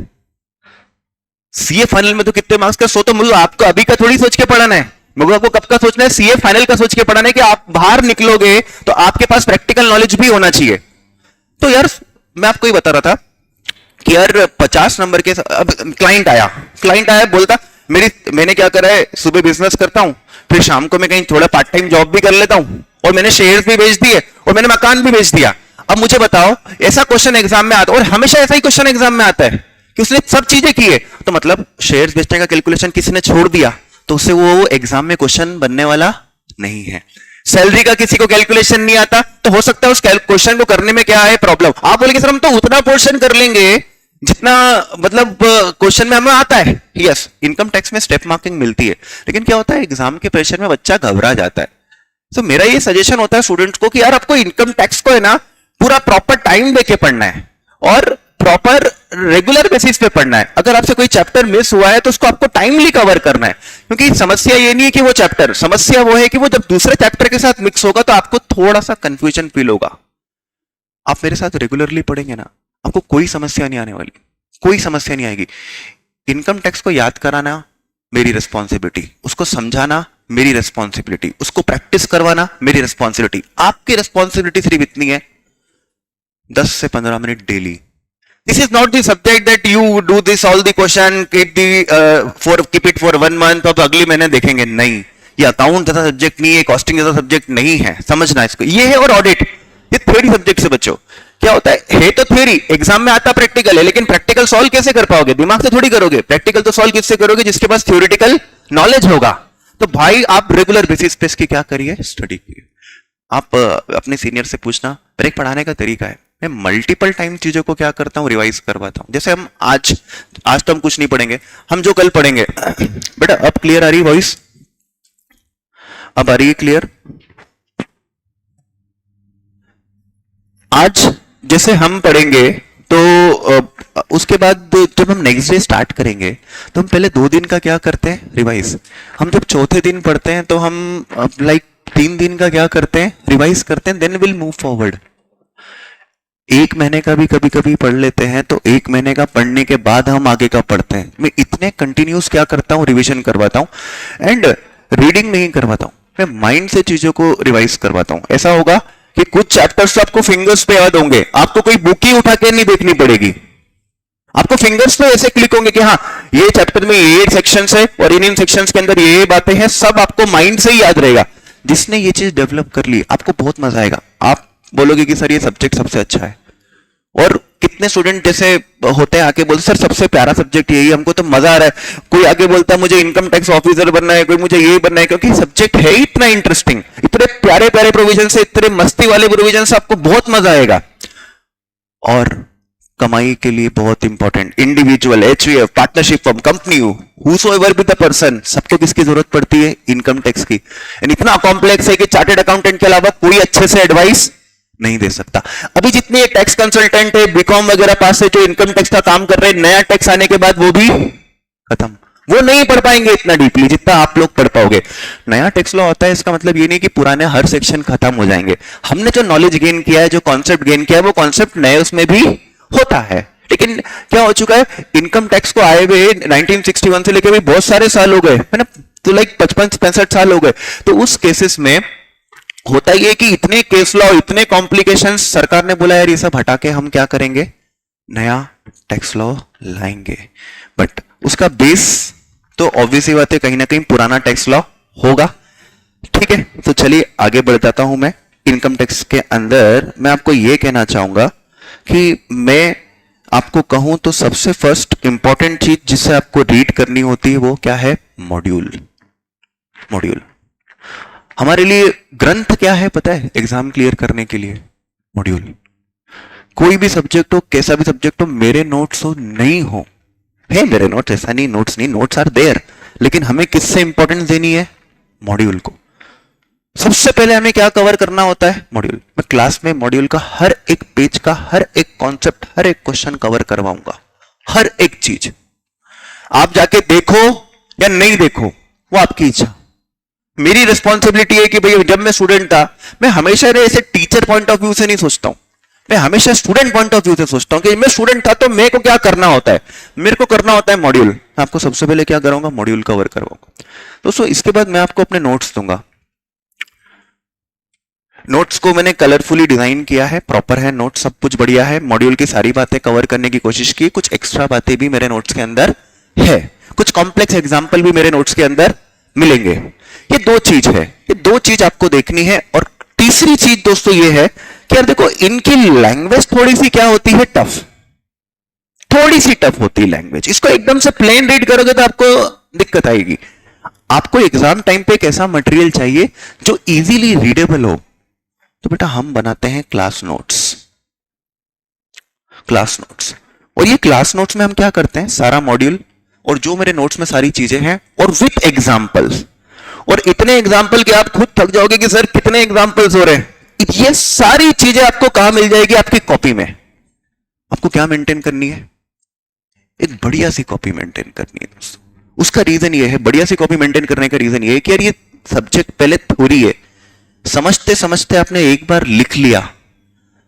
सीए फाइनल में तो कितने मार्क्स का? 100 तो मुझे आपको अभी का थोड़ी सोच के पढ़ाना है, मुझे आपको कब का सोचना है, सीए फाइनल का सोच के पढ़ाना है कि आप बाहर निकलोगे तो आपके पास प्रैक्टिकल नॉलेज भी होना चाहिए। तो यार मैं आपको ये बता रहा था कि यार 50 नंबर के, अब क्लाइंट आया बोलता मैंने क्या करा है, सुबह बिजनेस करता हूं, फिर शाम को मैं कहीं थोड़ा पार्ट टाइम जॉब भी कर लेता हूं, और मैंने शेयर्स भी बेच दिए और मैंने मकान भी बेच दिया। अब मुझे बताओ, ऐसा क्वेश्चन एग्जाम में आता है, और हमेशा ऐसा ही क्वेश्चन एग्जाम में आता है कि उसने सब चीजें की है, तो मतलब शेयर्स बेचने का कैलकुलेशन किसी ने छोड़ दिया तो उससे वो एग्जाम में क्वेश्चन बनने वाला नहीं है। सैलरी का किसी को कैलकुलेशन नहीं आता तो हो सकता है उस क्वेश्चन को करने में क्या है प्रॉब्लम। आप बोलेंगे सर हम तो उतना पोर्शन कर लेंगे जितना मतलब क्वेश्चन में हमें आता है। यस, इनकम टैक्स में स्टेप मार्किंग मिलती है, लेकिन क्या होता है एग्जाम के प्रेशर में बच्चा घबरा जाता है। तो मेरा ये सजेशन होता है स्टूडेंट्स को कि यार आपको इनकम टैक्स को है ना पूरा प्रॉपर टाइम देके पढ़ना है और प्रॉपर रेगुलर बेसिस पे पढ़ना है। अगर आपसे कोई चैप्टर मिस हुआ है तो उसको आपको टाइमली कवर करना है, क्योंकि समस्या ये नहीं है कि वो चैप्टर, समस्या वो है कि वो जब दूसरे चैप्टर के साथ मिक्स होगा तो आपको थोड़ा सा कंफ्यूजन फील होगा। आप मेरे साथ रेगुलरली पढ़ेंगे ना, आपको कोई समस्या नहीं आने वाली, कोई समस्या नहीं आएगी। इनकम टैक्स को याद कराना मेरी रिस्पॉन्सिबिलिटी, उसको समझाना मेरी रिस्पॉन्सिबिलिटी, उसको प्रैक्टिस करवाना मेरी रिस्पॉन्सिबिलिटी। आपकी रिस्पॉन्सिबिलिटी सिर्फ इतनी है, 10 से 15 minute daily. This is not the subject that you do this all the question, keep it for 1 month और अगले महीने देखेंगे। नहीं, ये अकाउंट जैसा सब्जेक्ट नहीं है, कॉस्टिंग जैसा सब्जेक्ट नहीं है, समझना इसको। ये है और ऑडिट, ये थ्योरी सब्जेक्ट से बच्चों। क्या होता है तो थ्योरी, एग्जाम में आता प्रैक्टिकल है, लेकिन प्रैक्टिकल सॉल्व कैसे कर पाओगे? दिमाग से थोड़ी करोगे। प्रैक्टिकल तो सॉल्व किससे करोगे? जिसके पास थ्योरेटिकल नॉलेज होगा। तो भाई आप रेगुलर बेसिस पे इसकी क्या करिए, स्टडी कीजिए। आप अपने सीनियर से पूछना, मेरे एक पढ़ाने का तरीका है, मैं मल्टीपल टाइम चीजों को क्या करता हूं, रिवाइज करवाता हूं। जैसे हम आज तो हम कुछ नहीं पढ़ेंगे, हम जो कल पढ़ेंगे। बेटा अब क्लियर आ रही वॉइस? अब आ रही है क्लियर? आज जैसे हम पढ़ेंगे तो उसके बाद जब हम नेक्स्ट डे स्टार्ट करेंगे तो हम पहले 2 दिन का क्या करते हैं, रिवाइज। हम जब चौथे दिन पढ़ते हैं तो हम लाइक 3 दिन का क्या करते हैं, रिवाइज करते हैं, देन विल मूव फॉरवर्ड। 1 महीने का भी कभी कभी पढ़ लेते हैं, तो 1 महीने का पढ़ने के बाद हम आगे का पढ़ते हैं। मैं इतने कंटिन्यूस क्या करता हूं, रिवीजन करवाता हूं। एंड रीडिंग नहीं करवाता हूं, मैं माइंड से चीजों को रिवाइज करवाता हूं। ऐसा होगा कि कुछ चैप्टर्स तो आपको फिंगर्स पे याद होंगे, आपको कोई बुक ही उठा के नहीं देखनी पड़ेगी, आपको फिंगर्स पे ऐसे क्लिक होंगे कि हाँ ये चैप्टर में ये सेक्शंस है और इन सेक्शंस के अंदर ये बातें हैं, सब आपको माइंड से ही याद रहेगा। जिसने ये चीज डेवलप कर ली आपको बहुत मजा आएगा, आप बोलोगे कि सर ये सब्जेक्ट सबसे अच्छा है। और कितने स्टूडेंट जैसे होते हैं आके बोलते सर सबसे प्यारा सब्जेक्ट यही, हमको तो मजा आ रहा है। कोई आगे बोलता है मुझे इनकम टैक्स ऑफिसर बनना है, कोई मुझे ये बनना है, क्योंकि सब्जेक्ट है ही इतना इंटरेस्टिंग, इतने प्यारे प्यारे प्रोविजन से, इतने मस्ती वाले प्रोविजन से, आपको बहुत मजा आएगा। और कमाई के लिए बहुत important, individual, HVF, partnership firm, company, whosoever be the person, सबको किसकी जरूरत पड़ती है, इनकम टैक्स की। इतना कॉम्प्लेक्स है कि चार्टेड अकाउंटेंट के अलावा कोई अच्छे से एडवाइस नहीं दे सकता। अभी जितने टैक्स कंसल्टेंट है, बीकॉम वगैरह पास है, जो इनकम टैक्स का काम कर रहे हैं, नया टैक्स आने के बाद वो भी खत्म, वो नहीं पढ़ पाएंगे इतना डीपली जितना आप लोग पढ़ पाओगे। नया टैक्स लॉ होता है, इसका मतलब ये नहीं कि पुराने हर सेक्शन खत्म हो जाएंगे। हमने जो नॉलेज गेन किया है, जो कॉन्सेप्ट गेन किया है, वो कॉन्सेप्ट नए उसमें भी होता है। लेकिन क्या हो चुका है, इनकम टैक्स को आए हुए 1961 से लेकर भी बहुत सारे साल हो गए है ना, तो लाइक 55-65 साल हो गए। तो उस केसेस में होता ही है कि इतने केस लॉ, इतने कॉम्प्लिकेशंस, सरकार ने बोला यार ये सब हटा के हम क्या करेंगे, नया टैक्स लॉ लाएंगे। बट उसका बेस तो ऑब्वियसली बात है, कहीं ना कहीं पुराना टैक्स लॉ होगा। ठीक है, तो चलिए आगे बढ़ जाता हूं मैं। इनकम टैक्स के अंदर मैं आपको यह कहना चाहूंगा कि मैं आपको कहूं तो सबसे फर्स्ट इंपॉर्टेंट चीज जिससे आपको रीड करनी होती है वो क्या है, मॉड्यूल। मॉड्यूल हमारे लिए ग्रंथ क्या है पता है, एग्जाम क्लियर करने के लिए मॉड्यूल। कोई भी सब्जेक्ट हो, कैसा भी सब्जेक्ट हो, मेरे नोट्स हो नहीं हो, है मेरे नोट्स, ऐसा नहीं नोट्स नहीं, नोट्स आर देयर, लेकिन हमें किससे इंपॉर्टेंस देनी है, मॉड्यूल को। सबसे पहले हमें क्या कवर करना होता है, मॉड्यूल। मैं क्लास में मॉड्यूल का हर एक पेज का हर एक कॉन्सेप्ट, हर एक क्वेश्चन कवर करवाऊंगा, हर एक चीज। आप जाके देखो या नहीं देखो वो आपकी इच्छा। मेरी रिस्पॉन्सिबिलिटी है कि भाई जब मैं स्टूडेंट था, मैं हमेशा ऐसे टीचर पॉइंट ऑफ व्यू से नहीं सोचता हूं, मैं हमेशा स्टूडेंट पॉइंट ऑफ व्यू से सोचता हूं कि मैं स्टूडेंट था तो मेरे को क्या करना होता है, मेरे को करना होता है मॉड्यूल। आपको सबसे पहले क्या करूंगा, मॉड्यूल कवर करवाऊंगा दोस्तों। इसके बाद मैं आपको अपने नोट्स दूंगा। नोट्स को मैंने कलरफुली डिजाइन किया है, प्रॉपर है नोट्स, सब कुछ बढ़िया है। मॉड्यूल की सारी बातें कवर करने की कोशिश की, कुछ एक्स्ट्रा बातें भी मेरे नोट्स के अंदर है, कुछ कॉम्प्लेक्स एग्जाम्पल भी मेरे नोट्स के अंदर मिलेंगे। ये दो चीज है, ये दो चीज आपको देखनी है। और तीसरी चीज दोस्तों ये है कि यार देखो इनकी लैंग्वेज थोड़ी सी क्या होती है, टफ, थोड़ी सी टफ होती है लैंग्वेज। इसको एकदम से प्लेन रीड करोगे तो आपको दिक्कत आएगी। आपको एग्जाम टाइम पे एक ऐसा मटेरियल चाहिए जो इजीली रीडेबल हो, तो बेटा हम बनाते हैं क्लास नोट्स। क्लास नोट्स, और ये क्लास नोट्स में हम क्या करते हैं, सारा मॉड्यूल और जो मेरे नोट्स में सारी चीजें हैं और विथ एग्जाम्पल्स, और इतने एग्जाम्पल के आप खुद थक जाओगे कि सर कितने एग्जाम्पल्स हो रहे हैं। ये सारी चीजें आपको कहां मिल जाएगी, आपकी कॉपी में। आपको क्या मेंटेन करनी है, एक बढ़िया सी कॉपी मेंटेन करनी है दोस्तों। उसका रीजन ये है, बढ़िया सी कॉपी मेंटेन करने का रीजन ये है कि यार ये सब्जेक्ट पहले थ्योरी है, समझते समझते आपने एक बार लिख लिया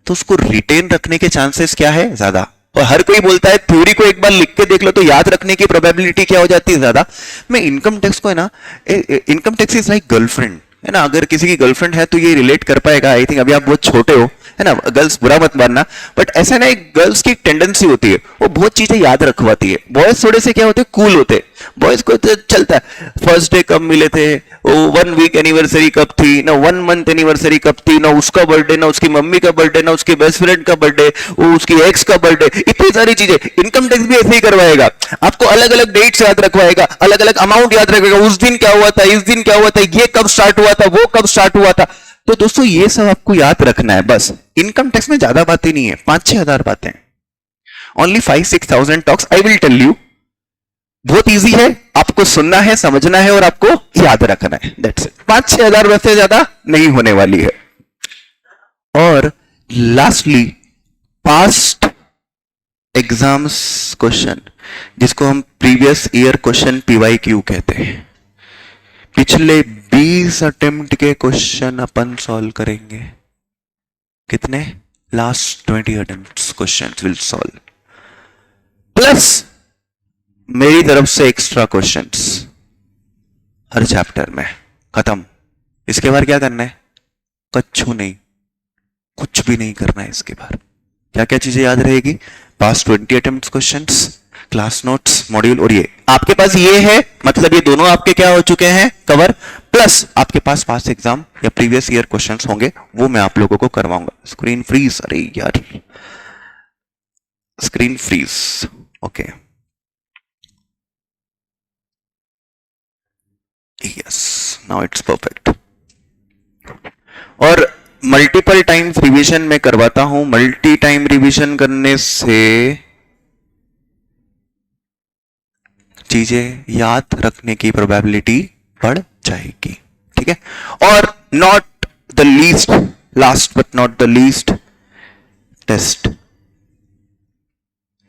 तो उसको रिटेन रखने के चांसेस क्या है, ज्यादा। और हर कोई बोलता है थ्योरी को एक बार लिख के देख लो तो याद रखने की प्रोबेबिलिटी क्या हो जाती है, ज्यादा। मैं इनकम टैक्स को है ना, income tax is like girlfriend है ना। अगर किसी की गर्लफ्रेंड है तो ये रिलेट कर पाएगा। आई थिंक अभी आप बहुत छोटे हो है ना, गर्ल्स बुरा मत मानना, बट ऐसा ना, एक गर्ल्स की टेंडेंसी होती है, वो बहुत चीजें याद रखवाती है। बॉयज थोड़े से क्या होते हैं, कूल होते हैं। बॉयज को तो चलता है, फर्स्ट डे कब मिले थे, वो 1 वीक एनिवर्सरी कब थी ना, 1 मंथ एनिवर्सरी कब थी ना, उसका बर्थडे ना, उसकी मम्मी का बर्थडे ना, उसके बेस्ट फ्रेंड का बर्थडे, वो उसकी एक्स का बर्थडे, इतनी सारी चीजें। इनकम टैक्स भी ऐसे ही करवाएगा, आपको अलग अलग डेट्स याद रखवाएगा, अलग अलग अमाउंट याद रखेगा, उस दिन क्या हुआ था, इस दिन क्या हुआ था, ये कब स्टार्ट हुआ था, वो कब स्टार्ट हुआ था। तो दोस्तों ये सब आपको याद रखना है बस। इनकम टैक्स में ज्यादा बातें नहीं है, 5-6 हजार बातें, only 5-6,000 talks I will tell you. बहुत इजी है, आपको सुनना है, समझना है और आपको याद रखना है, दैट्स इट। 5-6 हजार वैसे ज्यादा नहीं होने वाली है। और लास्टली पास्ट एग्जाम्स क्वेश्चन, जिसको हम प्रीवियस ईयर क्वेश्चन PYQ कहते हैं। पिछले 20 अटेम्प्ट के क्वेश्चन अपन सॉल्व करेंगे। कितने, last 20 attempt question will solve, plus मेरी तरफ से एक्स्ट्रा क्वेश्चंस हर चैप्टर में, खत्म। इसके बाद क्या करना है, कच्छु नहीं, कुछ भी नहीं करना है इसके बाद। क्या क्या चीजें याद रहेगी, past 20 attempt questions, class notes, module, और ये आपके पास ये है, मतलब ये दोनों आपके क्या हो चुके हैं, कवर। प्लस आपके पास पास्ट एग्जाम या प्रीवियस ईयर क्वेश्चंस होंगे, वो मैं आप लोगों को करवाऊंगा। स्क्रीन फ्रीज, अरे यार screen freeze, okay yes, now it's perfect. और मल्टीपल टाइम्स रिवीजन मैं करवाता हूं। मल्टी टाइम रिवीजन करने से चीजें याद रखने की प्रोबेबिलिटी बढ़ जाएगी, ठीक है। और not the least last but not the least, test.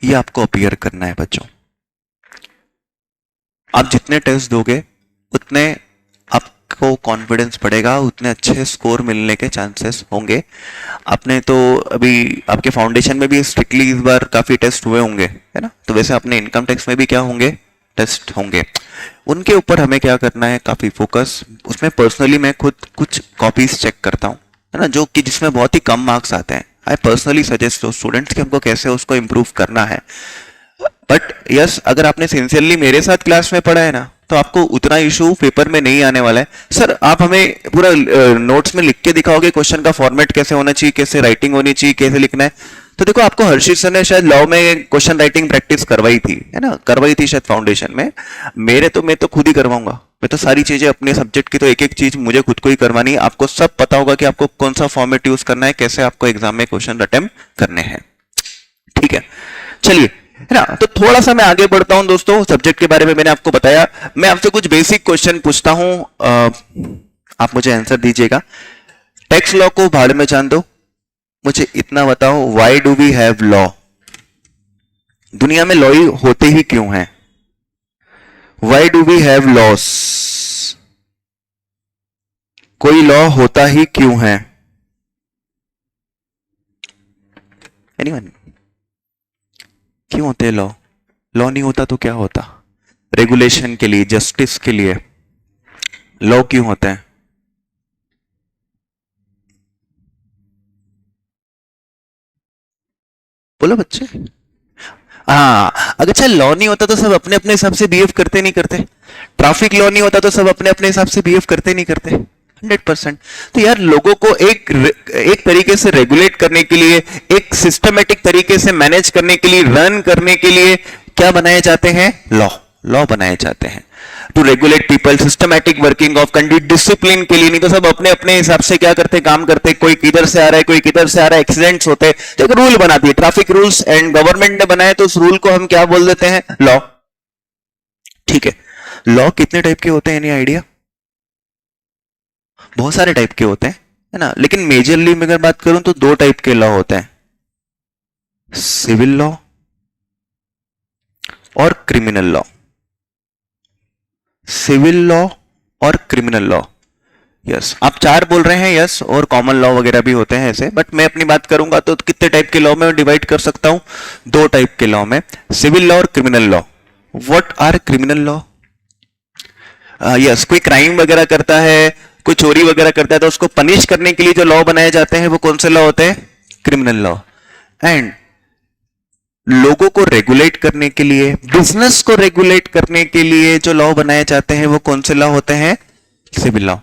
ये आपको अपीयर करना है बच्चों। आप जितने टेस्ट दोगे उतने आपको कॉन्फिडेंस बढ़ेगा, उतने अच्छे स्कोर मिलने के चांसेस होंगे। आपने तो अभी आपके फाउंडेशन में भी स्ट्रिक्टली इस बार काफी टेस्ट हुए होंगे, है ना? तो वैसे अपने इनकम टैक्स में भी क्या होंगे, टेस्ट होंगे। उनके ऊपर हमें क्या करना है, काफी फोकस। उसमें पर्सनली मैं खुद कुछ कॉपीज चेक करता हूँ, है ना, जो कि जिसमें बहुत ही कम मार्क्स आते हैं। I personally suggest to students कि हमको कैसे उसको इम्प्रूव करना है। बट यस, अगर आपने सिंसियरली मेरे साथ क्लास में पढ़ा है ना, तो आपको उतना इशू पेपर में नहीं आने वाला है। सर आप हमें पूरा नोट्स में लिख के दिखाओगे क्वेश्चन का फॉर्मेट कैसे होना चाहिए, कैसे राइटिंग होनी चाहिए, कैसे लिखना है। तो देखो, आपको हर्षित सर ने शायद लॉ में क्वेश्चन राइटिंग प्रैक्टिस करवाई थी, है ना, करवाई थी शायद फाउंडेशन में। मैं तो खुद ही करवाऊंगा। मैं तो सारी चीजें अपने सब्जेक्ट की, तो एक एक चीज मुझे खुद को ही करवानी है। आपको सब पता होगा कि आपको कौन सा फॉर्मेट यूज करना है, कैसे आपको एग्जाम में क्वेश्चन अटेम्प्ट करने हैं। ठीक है, चलिए, है ना। तो थोड़ा सा मैं आगे बढ़ता हूं दोस्तों। सब्जेक्ट के बारे में मैंने आपको बताया। मैं आपसे कुछ बेसिक क्वेश्चन पूछता हूं, आप मुझे आंसर दीजिएगा। टैक्स लॉ को भाड़ में जान दो, मुझे इतना बताओ, why do we have law? दुनिया में लॉ ही होते ही क्यों हैं? Why do we have laws? कोई लॉ होता ही क्यों है? एनीवन? क्यों होते हैं लॉ? लॉ नहीं होता तो क्या होता? रेगुलेशन के लिए, जस्टिस के लिए लॉ क्यों होते हैं? बोलो बच्चे। हाँ, अगर अच्छा लॉ नहीं होता तो सब अपने अपने हिसाब से बिहेव करते नहीं करते? ट्रैफिक लॉ नहीं होता तो सब अपने अपने हिसाब से बिहेव करते नहीं करते? 100%। तो यार, लोगों को एक तरीके से रेगुलेट करने के लिए, एक सिस्टमेटिक तरीके से मैनेज करने के लिए, रन करने के लिए क्या बनाए जाते हैं? लॉ बनाए जाते हैं to regulate people, systematic working of country, discipline के लिए। नहीं तो सब अपने अपने हिसाब से क्या करते, काम करते। कोई किधर से आ रहा है, कोई किधर से आ रहा है, एक्सीडेंट्स होते हैं। तो एक रूल बनाती है, ट्रैफिक रूल्स, एंड गवर्नमेंट ने बनाए, तो उस रूल को हम क्या बोल देते हैं? लॉ। ठीक है, लॉ कितने टाइप के होते हैं, एनी आइडिया? बहुत सारे टाइप के होते हैं, है ना, लेकिन मेजरली मैं अगर बात करूं तो दो टाइप के लॉ होते हैं, सिविल लॉ और क्रिमिनल लॉ। सिविल लॉ और क्रिमिनल लॉ। यस, आप चार बोल रहे हैं, यस, और कॉमन लॉ वगैरह भी होते हैं ऐसे, बट मैं अपनी बात करूंगा तो कितने टाइप के लॉ में डिवाइड कर सकता हूं? दो टाइप के लॉ में, सिविल लॉ और criminal law. What are criminal law? Yes, कोई क्राइम वगैरह करता है, कोई चोरी वगैरह करता है, तो उसको पनिश करने के लिए जो लॉ बनाए जाते हैं वो कौन से लॉ होते हैं? Criminal law. एंड लोगों को रेगुलेट करने के लिए, बिजनेस को रेगुलेट करने के लिए जो लॉ बनाए जाते हैं वो कौन से लॉ होते हैं? Civil law.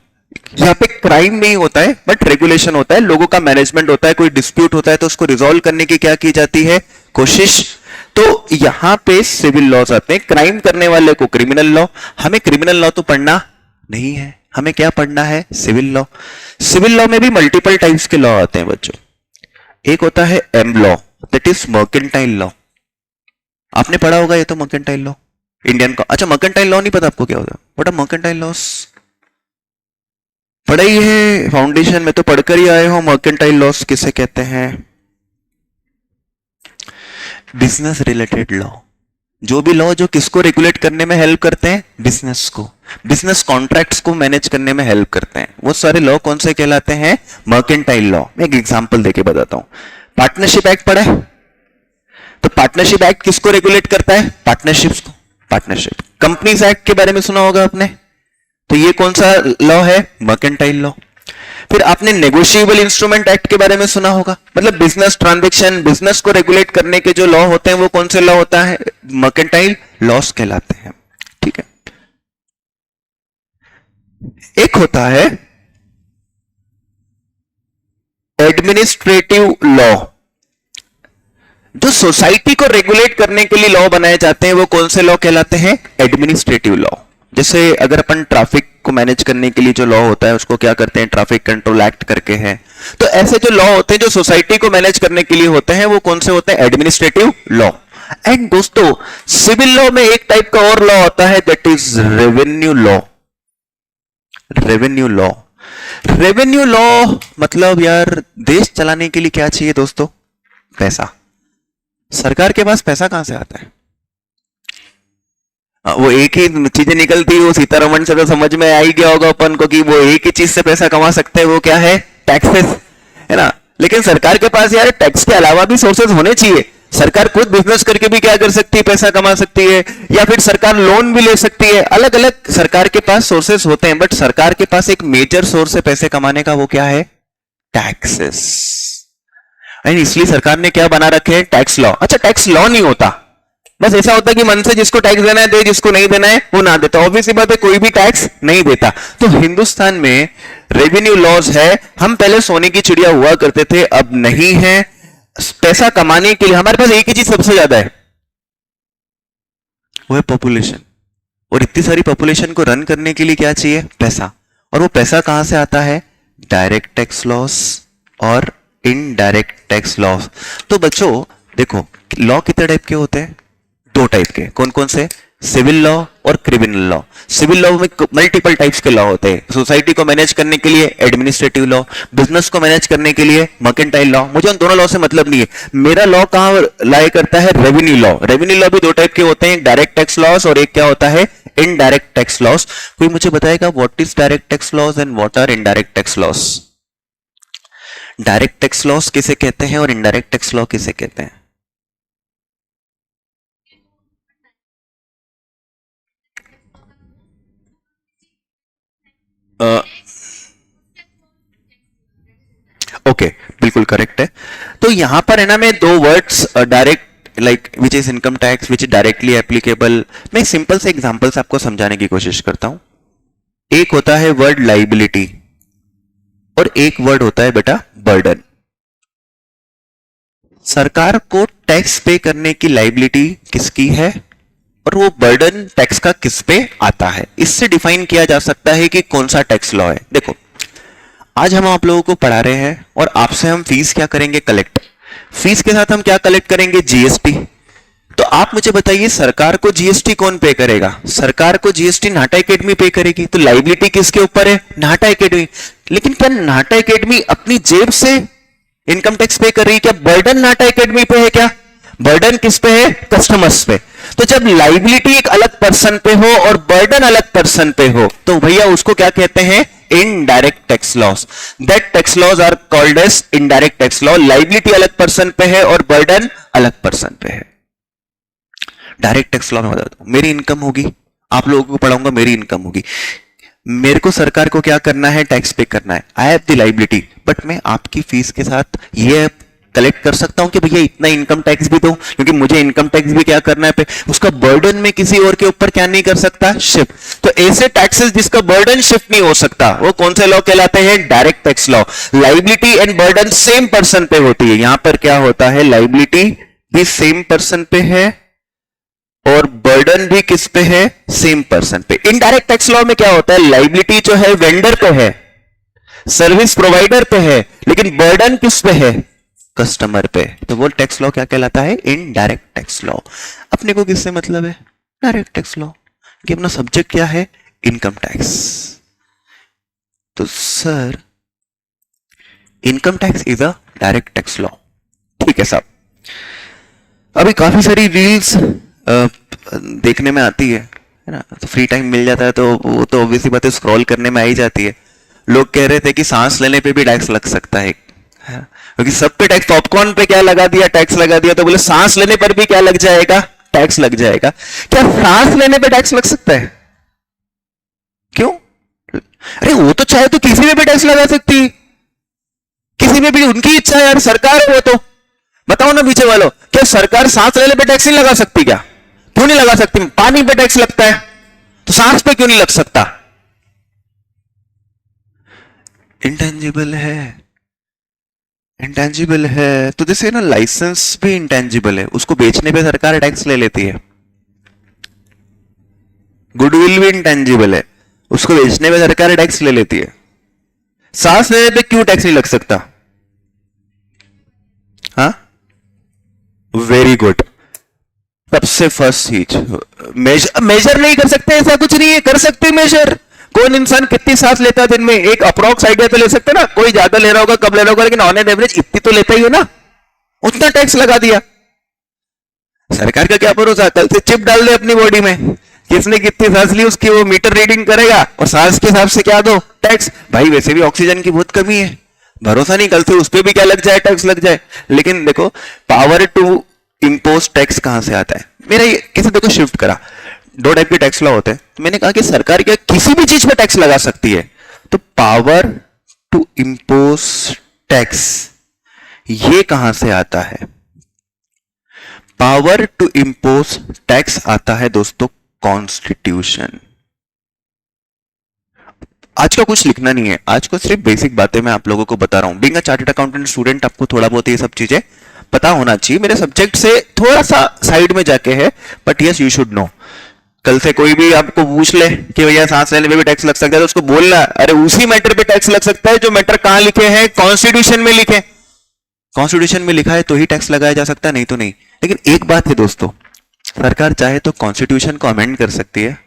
यहाँ पे क्राइम नहीं होता है, बट रेगुलेशन होता है, लोगों का मैनेजमेंट होता है। कोई डिस्प्यूट होता है तो उसको रिजॉल्व करने की क्या की जाती है? कोशिश। तो यहां पे सिविल लॉज आते हैं, क्राइम करने वाले को क्रिमिनल लॉ। हमें क्रिमिनल लॉ तो पढ़ना नहीं है, हमें क्या पढ़ना है? Civil law. सिविल लॉ में भी मल्टीपल टाइप्स के लॉ आते हैं बच्चों। एक होता है M law, that is mercantile law. आपने पढ़ा होगा ये तो, मर्केंटाइल लॉ, इंडियन का। अच्छा, मर्केंटाइल लॉ नहीं पता आपको क्या होता है? What are mercantile laws? पढ़ा ही है फाउंडेशन में, तो पढ़कर ही आए हो। मर्केंटाइल लॉस किसे कहते हैं? Business related law. जो भी लॉ जो किसको रेगुलेट करने में हेल्प करते हैं? बिजनेस को, बिजनेस कॉन्ट्रैक्ट्स को मैनेज करने में हेल्प करते हैं। वो सारे लॉ कौन से कहलाते हैं? Mercantile law. मैं एक एग्जांपल देके बताता हूं। पार्टनरशिप एक्ट पढ़ा है? तो पार्टनरशिप एक्ट किसको रेगुलेट करता है? पार्टनरशिप्स को। पार्टनरशिप। कंपनीज एक्ट के बारे में सुना होगा आपने, तो ये कौन सा लॉ है? Mercantile law. फिर आपने नेगोशिएबल इंस्ट्रूमेंट एक्ट के बारे में सुना होगा, मतलब बिजनेस ट्रांजैक्शन, बिजनेस को रेगुलेट करने के जो लॉ होते हैं वो कौन से लॉ होता है? मर्केंटाइल लॉस कहलाते हैं। ठीक है। एक होता है एडमिनिस्ट्रेटिव लॉ। जो सोसाइटी को रेगुलेट करने के लिए लॉ बनाए जाते हैं वो कौन से लॉ कहलाते हैं? Administrative law. जैसे अगर अपन ट्रैफिक को मैनेज करने के लिए जो लॉ होता है उसको क्या करते हैं? ट्रैफिक कंट्रोल एक्ट करके है। तो ऐसे जो लॉ होते हैं जो सोसाइटी को मैनेज करने के लिए होते हैं वो कौन से होते हैं? Administrative law. एंड दोस्तों, सिविल लॉ में एक टाइप का और लॉ होता है, that is revenue law. Revenue law. Revenue law मतलब यार देश चलाने के लिए क्या चाहिए दोस्तों? पैसा। सरकार के पास पैसा कहां से आता है? वो एक ही चीजें निकलती है, वो सीतारमण से तो समझ में आ ही गया होगा अपन को कि वो एक ही चीज से पैसा कमा सकते हैं, वो क्या है? टैक्सेस, है ना। लेकिन सरकार के पास यार टैक्स के अलावा भी सोर्सेज होने चाहिए। सरकार खुद बिजनेस करके भी क्या कर सकती है? पैसा कमा सकती है, या फिर सरकार लोन भी ले सकती है। अलग अलग सरकार के पास सोर्सेस होते हैं, बट सरकार के पास एक मेजर सोर्स है पैसे कमाने का, वो क्या है? टैक्सेस। इसलिए सरकार ने क्या बना रखे हैं? Tax law. अच्छा, टैक्स लॉ नहीं होता, बस ऐसा होता है कि मन से जिसको टैक्स देना है दे, जिसको नहीं देना है वो ना देता। ऑब्वियसली बात है, कोई भी टैक्स नहीं देता। तो हिंदुस्तान में रेवेन्यू लॉज है। हम पहले सोने की चिड़िया हुआ करते थे, अब नहीं है। पैसा कमाने के लिए हमारे पास एक ही चीज सबसे ज्यादा है, वो है पॉपुलेशन। और इतनी सारी पॉपुलेशन को रन करने के लिए क्या चाहिए? पैसा। और वो पैसा कहां से आता है? डायरेक्ट टैक्स लॉस और इनडायरेक्ट टैक्स लॉस। तो बच्चों देखो, लॉ कितने टाइप के होते हैं? दो टाइप के। कौन कौन से? सिविल लॉ और क्रिमिनल लॉ। सिविल लॉ में मल्टीपल टाइप्स के लॉ होते हैं। सोसाइटी को मैनेज करने के लिए एडमिनिस्ट्रेटिव लॉ, बिजनेस को मैनेज करने के लिए मर्केंटाइल लॉ। मुझे उन दोनों लॉ से मतलब नहीं है। मेरा लॉ कहां लाए करता है? Revenue law. रेवेन्यू लॉ भी दो टाइप के होते हैं, एक डायरेक्ट टैक्स लॉस और एक क्या होता है? Indirect tax laws. कोई मुझे बताएगा what is direct tax laws and what are indirect tax laws? Direct tax laws किसे कहते हैं और इनडायरेक्ट टैक्स लॉ किसे कहते हैं? ओके, बिल्कुल करेक्ट है। तो यहां पर है ना, मैं दो words direct like which is income tax, which is directly applicable, मैं सिंपल से एग्जांपल से आपको समझाने की कोशिश करता हूं। एक होता है वर्ड लाइबिलिटी और एक वर्ड होता है बेटा बर्डन। सरकार को टैक्स पे करने की लाइबिलिटी किसकी है और वो बर्डन टैक्स का किस पे आता है, इससे डिफाइन किया जा सकता है कि कौन सा टैक्स लॉ है। देखो, आज हम आप लोगों को पढ़ा रहे हैं और आपसे हम फीस क्या करेंगे? कलेक्ट। फीस के साथ हम क्या कलेक्ट करेंगे? जीएसटी। तो आप मुझे बताइए, सरकार को जीएसटी कौन पे करेगा? सरकार को जीएसटी नाटा एकेडमी पे करेगी। तो लाइबिलिटी किसके ऊपर है? नाटा एकेडमी। लेकिन क्या नाटा एकेडमी अपनी जेब से इनकम टैक्स पे कर रही है? क्या बर्डन नाटा एकेडमी पे है? क्या बर्डन किस पे है? कस्टमर्स पे। तो जब लाइबिलिटी एक अलग पर्सन पे हो और बर्डन अलग पर्सन पे हो, तो भैया उसको क्या कहते हैं? Indirect tax laws. That tax laws are called as indirect tax law. Liability अलग पर्सन पे है और बर्डन अलग पर्सन पे है। डायरेक्ट टैक्स लॉ में बताता हूं, मेरी इनकम होगी, आप लोगों को पढ़ाऊंगा, मेरी इनकम होगी, मेरे को सरकार को क्या करना है? टैक्स पे करना है। I have the liability, but मैं आपकी फीस के साथ ये कलेक्ट कर सकता हूं कि भैया इतना इनकम टैक्स भी दो, क्योंकि मुझे इनकम टैक्स भी क्या करना है पे। उसका बर्डन में किसी और के ऊपर क्या नहीं कर सकता? शिफ्ट। तो ऐसे टैक्सेस जिसका बर्डन शिफ्ट नहीं हो सकता, वो कौन से लॉ कहलाते हैं? Direct tax law. Liability and burden same person पे होती है। यहां पर क्या होता है? लाइबिलिटी भी सेम पर्सन पे है और बर्डन भी किस पे है? सेम पर्सन पे। इनडायरेक्ट टैक्स लॉ में क्या होता है? लाइबिलिटी जो है वेंडर पे है, सर्विस प्रोवाइडर पे है, लेकिन बर्डन किस पे है? कस्टमर पे। तो वो टैक्स लॉ क्या कहलाता है? Indirect tax law. अपने को किससे मतलब है? डायरेक्ट टैक्स लॉ, कि अपना सब्जेक्ट क्या है? Income tax. तो sir income tax is a direct tax law. ठीक है साहब। अभी काफी सारी रील्स देखने में आती है ना, तो फ्री टाइम मिल जाता है तो वो तो ऑब्वियसली बात है, स्क्रॉल करने में आ ही जाती है। लोग कह रहे थे कि सांस लेने पे भी टैक्स लग सकता है, क्योंकि सब पे टैक्स। पॉपकॉर्न पे क्या लगा दिया? टैक्स लगा दिया। तो बोले सांस लेने पर भी क्या लग जाएगा? टैक्स लग जाएगा। क्या सांस लेने पे टैक्स लग सकता है? क्यों? अरे वो तो चाहे तो किसी में भी टैक्स लगा सकती है, किसी में भी, उनकी इच्छा है यार, सरकार है वो तो। बताओ ना पीछे वालों, क्या सरकार सांस लेने पे टैक्स नहीं लगा सकती? क्या क्यों नहीं लगा सकती? पानी पे टैक्स लगता है, तो सांस पे क्यों नहीं लग सकता? इंटेंजिबल है, इंटेंजिबल है। तो जैसे ना लाइसेंस भी इंटेंजिबल है, उसको बेचने पे सरकार टैक्स ले लेती है। गुडविल भी इंटेंजिबल है, उसको बेचने पे सरकार टैक्स ले लेती है। सांस लेने पे क्यों टैक्स नहीं लग सकता? हाँ, वेरी गुड। सबसे फर्स्ट चीज, मेजर नहीं कर सकते, ऐसा कुछ नहीं है, कर सकते मेजर। कौन इंसान कितनी सांस लेता है दिन में? एक अप्रोक्स आइडिया तो ले सकते ना, कोई ज्यादा ले रहा होगा, कब ले रहा होगा, लेकिन ऑन एन एवरेज इतनी तो लेता ही है ना। उतना टैक्स लगा दिया। सरकार का क्या भरोसा, कल से चिप डाल दे अपनी बॉडी में, किसने कितनी सांस ली उसकी वो मीटर रीडिंग करेगा और सांस के हिसाब से क्या दो टैक्स। भाई वैसे भी ऑक्सीजन की बहुत कमी है, भरोसा नहीं, कल से उस पर भी क्या लग जाए, टैक्स लग जाए। लेकिन देखो पावर टू इंपोज टैक्स कहां से आता है? मेरा ये कैसे देखो शिफ्ट करा, दो टाइप के टैक्स लॉ होते हैं, तो मैंने कहा कि सरकार क्या किसी भी चीज पे टैक्स लगा सकती है, तो पावर टू इंपोज टैक्स ये कहां से आता है? पावर टू इंपोज टैक्स आता है दोस्तों कॉन्स्टिट्यूशन। आज का कुछ लिखना नहीं है, आज को सिर्फ बेसिक बातें मैं आप लोगों को बता रहा हूं। Being a chartered accountant student आपको थोड़ा बहुत ये सब चीजें पता होना चाहिए, मेरे सब्जेक्ट से थोड़ा सा साइड में जाके है, but yes you should know. कल से कोई भी आपको पूछ ले कि भैया सांस लेने पे भी टैक्स लग सकता है, तो उसको बोलना अरे उसी मैटर पे टैक्स लग सकता है जो मैटर कहां लिखे हैं, कॉन्स्टिट्यूशन में लिखे। कॉन्स्टिट्यूशन में लिखा है तो ही टैक्स लगाया जा सकता है, नहीं तो नहीं। लेकिन एक बात है दोस्तों, सरकार चाहे तो कॉन्स्टिट्यूशन को अमेंड कर सकती है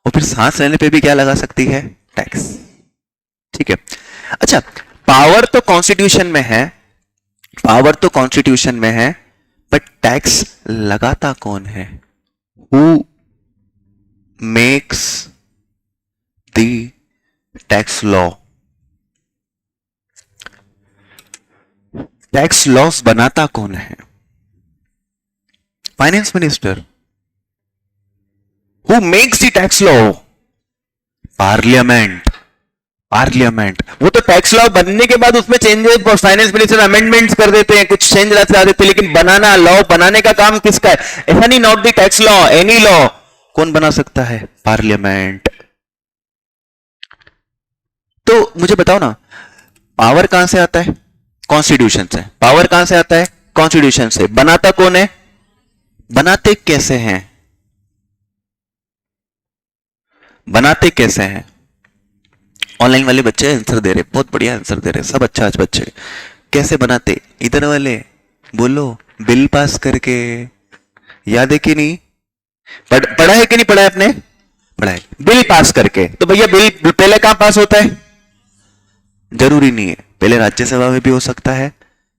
और फिर सांस लेने पे भी क्या लगा सकती है, टैक्स। ठीक है, अच्छा पावर तो कॉन्स्टिट्यूशन में है, पावर तो कॉन्स्टिट्यूशन में है, बट टैक्स लगाता कौन है? Who makes the tax law? Tax loss बनाता कौन है? Finance minister. Who makes the tax law? Parliament. Parliament. वो तो टैक्स लॉ बनने के बाद उसमें चेंजेस फाइनेंस मिनिस्टर अमेंडमेंट्स कर देते हैं, कुछ चेंज ला देते हैं, लेकिन बनाना, लॉ बनाने का काम किसका है? ऐसा नहीं, not the tax law, any law. कौन बना सकता है? पार्लियामेंट। तो मुझे बताओ ना, पावर कहां से आता है? कॉन्स्टिट्यूशन से। पावर कहां से आता है? कॉन्स्टिट्यूशन से। बनाता कौन है? बनाते कैसे हैं? बनाते कैसे हैं? ऑनलाइन वाले बच्चे आंसर दे रहे, बहुत बढ़िया आंसर दे रहे, सब अच्छा आज बच्चे। कैसे बनाते? इधर वाले बोलो, बिल पास करके। याद है कि नहीं? पढ़ा है कि नहीं पढ़ा है आपने? पढ़ा है। बिल पास करके। तो भैया बिल पहले कहां पास होता है? जरूरी नहीं है, पहले राज्यसभा में भी हो सकता है,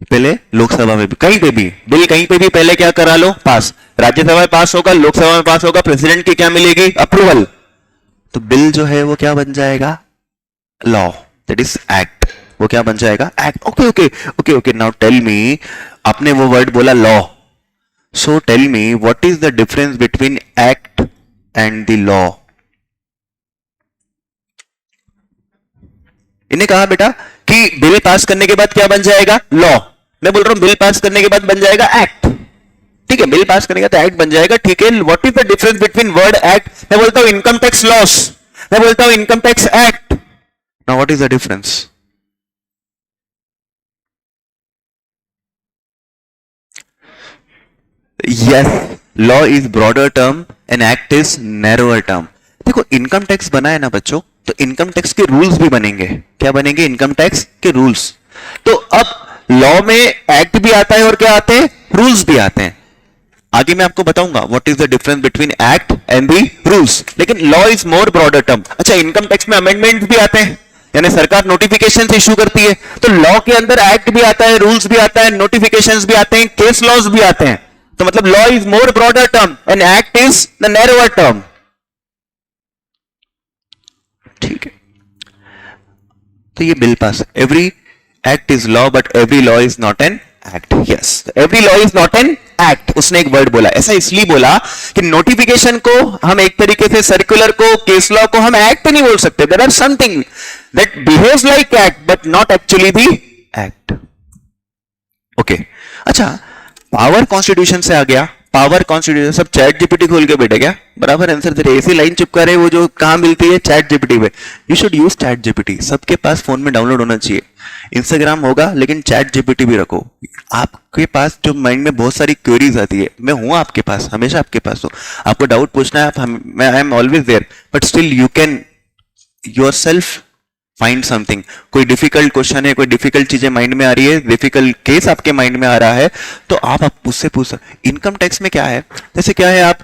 पहले लोकसभा में भी, कहीं पे भी बिल कहीं पे भी पहले क्या करा लो, पास। राज्यसभा में पास होगा, लोकसभा में पास होगा, प्रेसिडेंट की क्या मिलेगी? अप्रूवल। तो बिल जो है वो क्या बन जाएगा? Law, that is act. वो क्या बन जाएगा? Act. Okay okay okay okay, now tell me, आपने वो वर्ड बोला law, so tell me what is the difference between act and the law? इन्हें कहा बेटा कि बिल पास करने के बाद क्या बन जाएगा? लॉ। मैं बोल रहा हूं बिल पास करने के बाद बन जाएगा एक्ट। ठीक है, बिल पास करने के बाद एक्ट बन जाएगा, ठीक है। What is the difference between word act? मैं बोलता हूं इनकम टैक्स लॉस, मैं बोलता हूं income tax act. Now what is the difference? Yes, law is broader term and act is narrower term. देखो इनकम टैक्स बना है ना बच्चों, तो इनकम टैक्स के रूल्स भी बनेंगे। क्या बनेंगे? इनकम टैक्स के रूल्स। तो अब लॉ में एक्ट भी आता है और क्या आते हैं? रूल्स भी आते हैं। आगे मैं आपको बताऊंगा what is the difference between act and the rules, लेकिन law is more broader term. अच्छा, इनकम टैक्स में अमेंडमेंट भी आते हैं, यानी सरकार नोटिफिकेशन इशू करती है, तो लॉ के अंदर एक्ट भी आता है, रूल्स भी आता है, नोटिफिकेशंस भी आते हैं, केस लॉज भी आते हैं। तो मतलब law is more broader term and act is the narrower term. ठीक है, तो ये bill pass, every act is law but every law is not an act. Yes, every law is not an act. उसने एक word बोला, ऐसा इसलिए बोला कि नोटिफिकेशन को हम एक तरीके से, सर्कुलर को, केस लॉ को हम एक्ट नहीं बोल सकते। There are something that behaves like act but not actually the act. Okay, अच्छा, पावर कॉन्स्टिट्यूशन से आ गया। पावर कॉन्स्टिट्यूशन, सब चैट जीपीटी खोल के बैठे क्या? बराबर आंसर दे रहे, ऐसी लाइन चिपका रहे, वो जो कहां मिलती है? चैट जीपीटी पे। You should use chat GPT, सबके पास फोन में डाउनलोड होना चाहिए। इंस्टाग्राम होगा लेकिन चैट जीपीटी भी रखो। आपके पास जो माइंड में बहुत सारी क्वेरीज आती है, मैं हूं आपके पास, हमेशा आपके पास हूं। आपको डाउट पूछना है, मैं I am always there, but still you can yourself find something. कोई डिफिकल्ट क्वेश्चन है, कोई डिफिकल्ट चीजें माइंड में आ रही है, डिफिकल्ट केस आपके माइंड में आ रहा है, तो आप उससे पूछ सकते। इनकम टैक्स में क्या है, जैसे क्या है, आप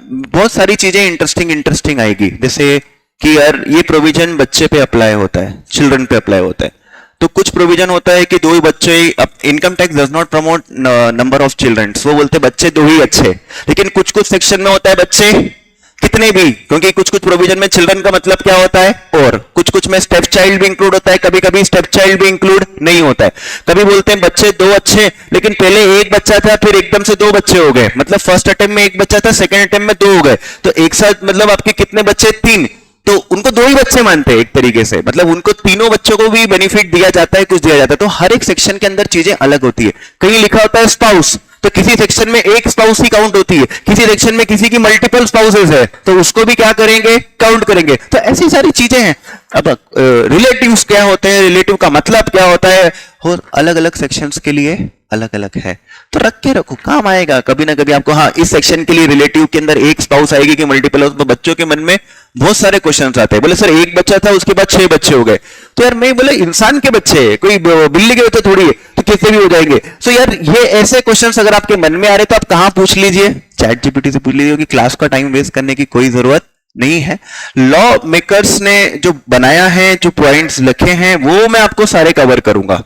बहुत सारी चीजें इंटरेस्टिंग आएगी, जैसे कि यार ये प्रोविजन बच्चे पे अप्लाई होता है, चिल्ड्रन पे अप्लाई होता है। तो कुछ प्रोविजन होता है कि दो ही बच्चे, income tax does not promote number of children, वो बोलते हैं बच्चे दो ही अच्छे। लेकिन कुछ कुछ सेक्शन में होता है बच्चे कितने भी, क्योंकि कुछ कुछ प्रोविजन में चिल्ड्रन का मतलब क्या होता है, और कुछ कुछ में स्टेप चाइल्ड भी इंक्लूड होता है, कभी कभी स्टेप चाइल्ड भी इंक्लूड नहीं होता है। कभी बोलते हैं बच्चे दो अच्छे, लेकिन पहले एक बच्चा था फिर एकदम से दो बच्चे हो गए, मतलब फर्स्ट अटेम्प्ट में एक बच्चा था, सेकंड अटेम्प्ट में दो हो गए, तो एक साथ मतलब आपके कितने बच्चे, तीन, तो उनको दो ही बच्चे मानते हैं एक तरीके से, मतलब उनको तीनों बच्चों को भी बेनिफिट दिया जाता है, कुछ दिया जाता है। तो हर एक सेक्शन के अंदर चीजें अलग होती है। कहीं लिखा होता है स्पाउस, तो किसी सेक्शन में एक स्पाउस ही काउंट होती है, किसी सेक्शन में किसी की मल्टीपल स्पाउसेस है तो उसको भी क्या करेंगे, काउंट करेंगे। तो ऐसी सारी चीजें हैं। अब रिलेटिव्स क्या होते हैं, रिलेटिव का मतलब क्या होता है, और अलग अलग सेक्शंस के लिए अलग अलग है। तो रख के रखो, काम आएगा कभी ना कभी आपको। हाँ, इस सेक्शन के लिए रिलेटिव के अंदर एक स्पाउस आएगी कि मल्टीपल, तो बच्चों के मन में बहुत सारे क्वेश्चंस आते हैं, बोले सर एक बच्चा था उसके बाद 6 बच्चे हो गए, तो यार मैं बोले इंसान के बच्चे हैं, कोई बिल्ली के बच्चे थोड़ी है, तो कैसे भी हो जाएंगे। तो यार ये ऐसे क्वेश्चंस अगर आपके मन में आ रहे तो आप कहां पूछ लीजिए, चैट जीपीटी से पूछ लीजिए, क्योंकि क्लास का टाइम वेस्ट करने की कोई जरूरत नहीं है। लॉ मेकर्स ने जो बनाया है, जो पॉइंट्स लिखे हैं, वो मैं आपको सारे कवर करूंगा,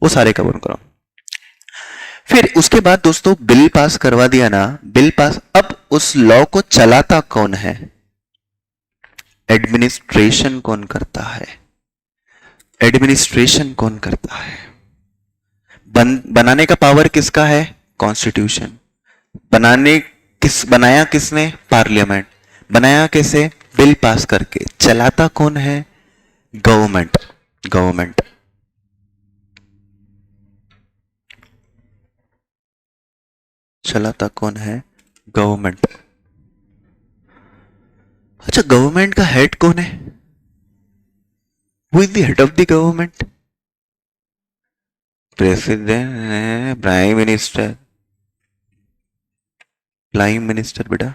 वो सारे कवर करूंगा। फिर उसके बाद दोस्तों बिल पास करवा दिया ना, बिल पास, अब उस लॉ को चलाता कौन है, एडमिनिस्ट्रेशन कौन करता है, एडमिनिस्ट्रेशन कौन करता है। बनाने का पावर किसका है, कॉन्स्टिट्यूशन। बनाया किसने, पार्लियामेंट। बनाया कैसे, बिल पास करके। चलाता कौन है, गवर्नमेंट। गवर्नमेंट चलाता कौन है, गवर्नमेंट। अच्छा, गवर्नमेंट का हेड कौन है, who is the head of the government, president, prime minister. Prime minister बेटा,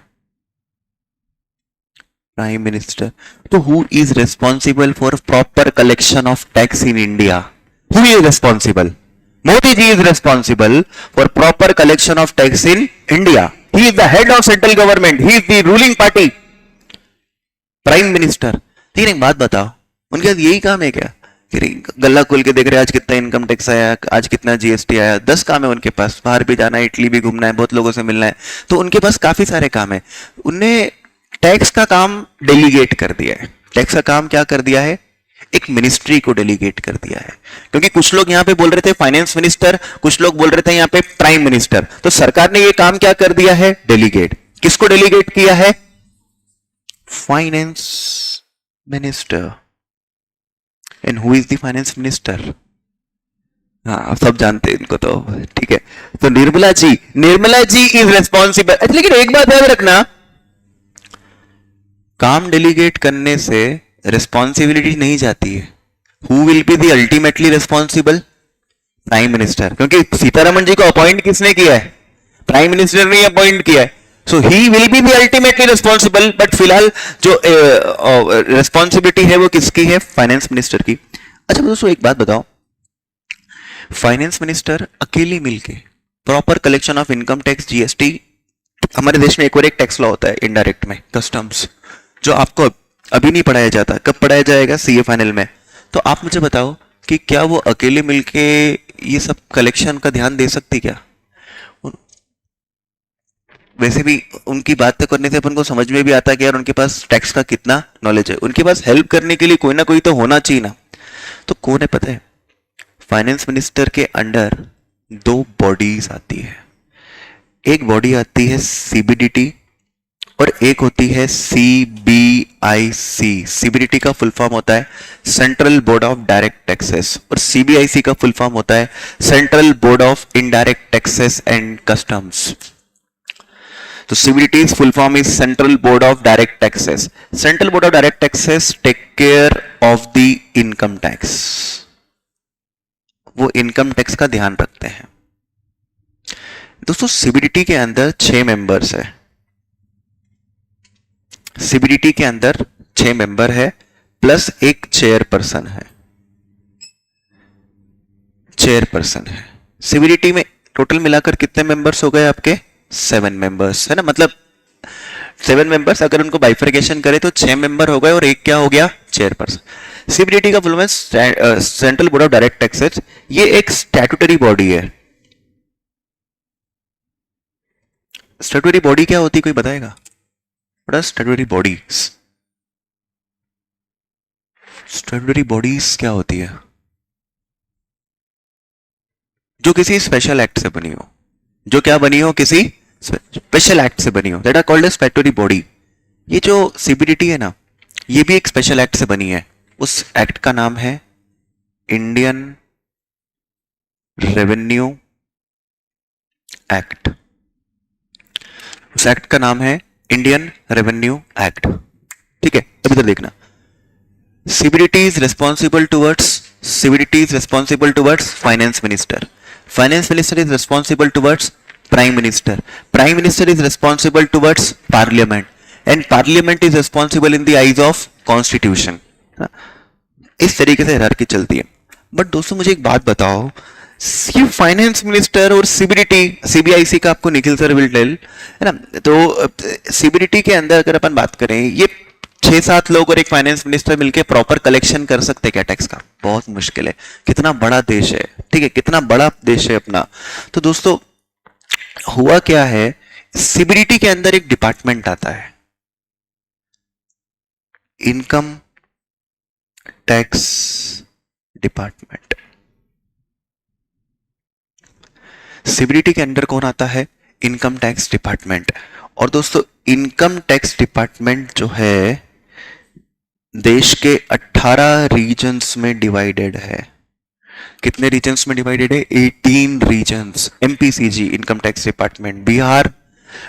प्राइम मिनिस्टर। तो who is responsible for proper collection of tax in India, who is responsible, Modi ji is responsible for proper collection of tax in India, he is the head of central government, he is the ruling party, prime minister. तीन एक बात बताओ, उनके पास यही काम है क्या, गल्ला खोल के देख रहे हैं आज कितना इनकम टैक्स आया, आज कितना जीएसटी आया। 10 काम है उनके पास, बाहर भी जाना है, इटली भी घूमना है, बहुत लोगों से मिलना है, तो उनके पास काफी सारे काम है। उनने टैक्स का काम डेलीगेट कर दिया है। टैक्स का काम क्या कर दिया है, एक मिनिस्ट्री को डेलीगेट कर दिया है। क्योंकि कुछ लोग यहां पे बोल रहे थे फाइनेंस मिनिस्टर, कुछ लोग बोल रहे थे यहां पे प्राइम मिनिस्टर, तो सरकार ने ये काम क्या कर दिया है, डेलीगेट। किसको डेलीगेट किया है, finance minister. And who is the finance minister, हाँ सब जानते हैं इनको तो, ठीक है। तो निर्मला जी, निर्मला जी इज रेस्पॉन्सिबल। लेकिन एक बात याद रखना, काम डेलीगेट करने से रिस्पॉन्सिबिलिटी नहीं जाती है। Who will be the ultimately responsible, prime minister, क्योंकि सीतारमण जी को अपॉइंट किसने किया है, प्राइम मिनिस्टर ने अपॉइंट किया है। So he will be the ultimately responsible, but फिलहाल जो रिस्पॉन्सिबिलिटी है वो किसकी है, फाइनेंस मिनिस्टर की। अच्छा दोस्तों एक बात बताओ, फाइनेंस मिनिस्टर अकेले मिलके proper collection of income tax, GST, हमारे देश में एक और एक टैक्स लॉ होता है इनडायरेक्ट में, कस्टम्स, जो आपको अभी नहीं पढ़ाया जाता, कब पढ़ाया जाएगा, सीए फाइनल में। तो आप मुझे बताओ कि क्या वो अकेले मिलके ये सब कलेक्शन का ध्यान दे सकती क्या। वैसे भी उनकी बातें करने से अपन को समझ में भी आता है कि यार उनके पास टैक्स का कितना नॉलेज है, उनके पास हेल्प करने के लिए कोई ना कोई तो होना चाहिए ना। तो कौन है पता है, फाइनेंस मिनिस्टर के अंडर 2 बॉडीज आती है। एक बॉडी आती है सीबीडीटी और एक होती है सीबीआईसी। सीबीडीटी का फुल फॉर्म होता है central board of direct taxes और सीबीआईसी का फुल फॉर्म होता है central board of indirect taxes and customs. तो CBDT's full form is Central Board of Direct Taxes. Central Board of Direct Taxes take care of the income tax. वो income tax का ध्यान रखते हैं। दोस्तों CBDT के अंदर 6 मेंबर्स है। CBDT के अंदर 6 मेंबर है प्लस एक चेयरपर्सन है। चेयरपर्सन है। CBDT में टोटल मिलाकर कितने मेंबर्स हो गए आपके, 7 मेंबर्स है ना। मतलब 7 मेंबर्स, अगर उनको बाइफर्केशन करे तो 6 मेंबर हो गए और एक क्या हो गया, चेयरपर्सन। सीबीडीटी का full form central board of direct taxes. ये एक स्टैट्यूटरी बॉडी है। स्टैट्यूटरी बॉडी क्या होती है, कोई बताएगा? स्टैट्यूटरी बॉडीज, स्टैट्यूटरी बॉडीज क्या होती है? जो किसी स्पेशल एक्ट से बनी हो, जो क्या बनी हो, किसी स्पेशल एक्ट से बनी हो, that are called as statutory body. ये जो सीबीडीटी है ना, ये भी एक स्पेशल एक्ट से बनी है। उस एक्ट का नाम है इंडियन रेवेन्यू एक्ट। उस एक्ट का नाम है इंडियन रेवेन्यू एक्ट। ठीक है, अब इधर देखना, CBDT is responsible towards finance minister. Finance minister is responsible towards prime minister. Prime minister is responsible towards parliament, and parliament is responsible in the eyes of constitution. इस तरीके से hierarchy चलती है। बट दोस्तों मुझे एक बात बताओ, ये फाइनेंस मिनिस्टर और सीबीडीटी, सीबीआईसी का आपको निखिल सर विल टेल, है ना। तो सीबीडीटी के अंदर अगर अपन बात करें, ये 6-7 लोग और एक फाइनेंस मिनिस्टर मिलकर प्रॉपर कलेक्शन कर सकते हैं क्या टैक्स का? बहुत मुश्किल है। कितना बड़ा देश है, ठीक है, कितना बड़ा देश है अपना। तो दोस्तों हुआ क्या है, सीबीडीटी के अंदर एक डिपार्टमेंट आता है, इनकम टैक्स डिपार्टमेंट। सीबीडीटी के अंदर कौन आता है? Income tax department. और दोस्तों इनकम टैक्स डिपार्टमेंट जो है देश के 18 रीजन्स में डिवाइडेड है। कितने रीजन्स में डिवाइडेड है? 18 regions. MPCG income tax department, Bihar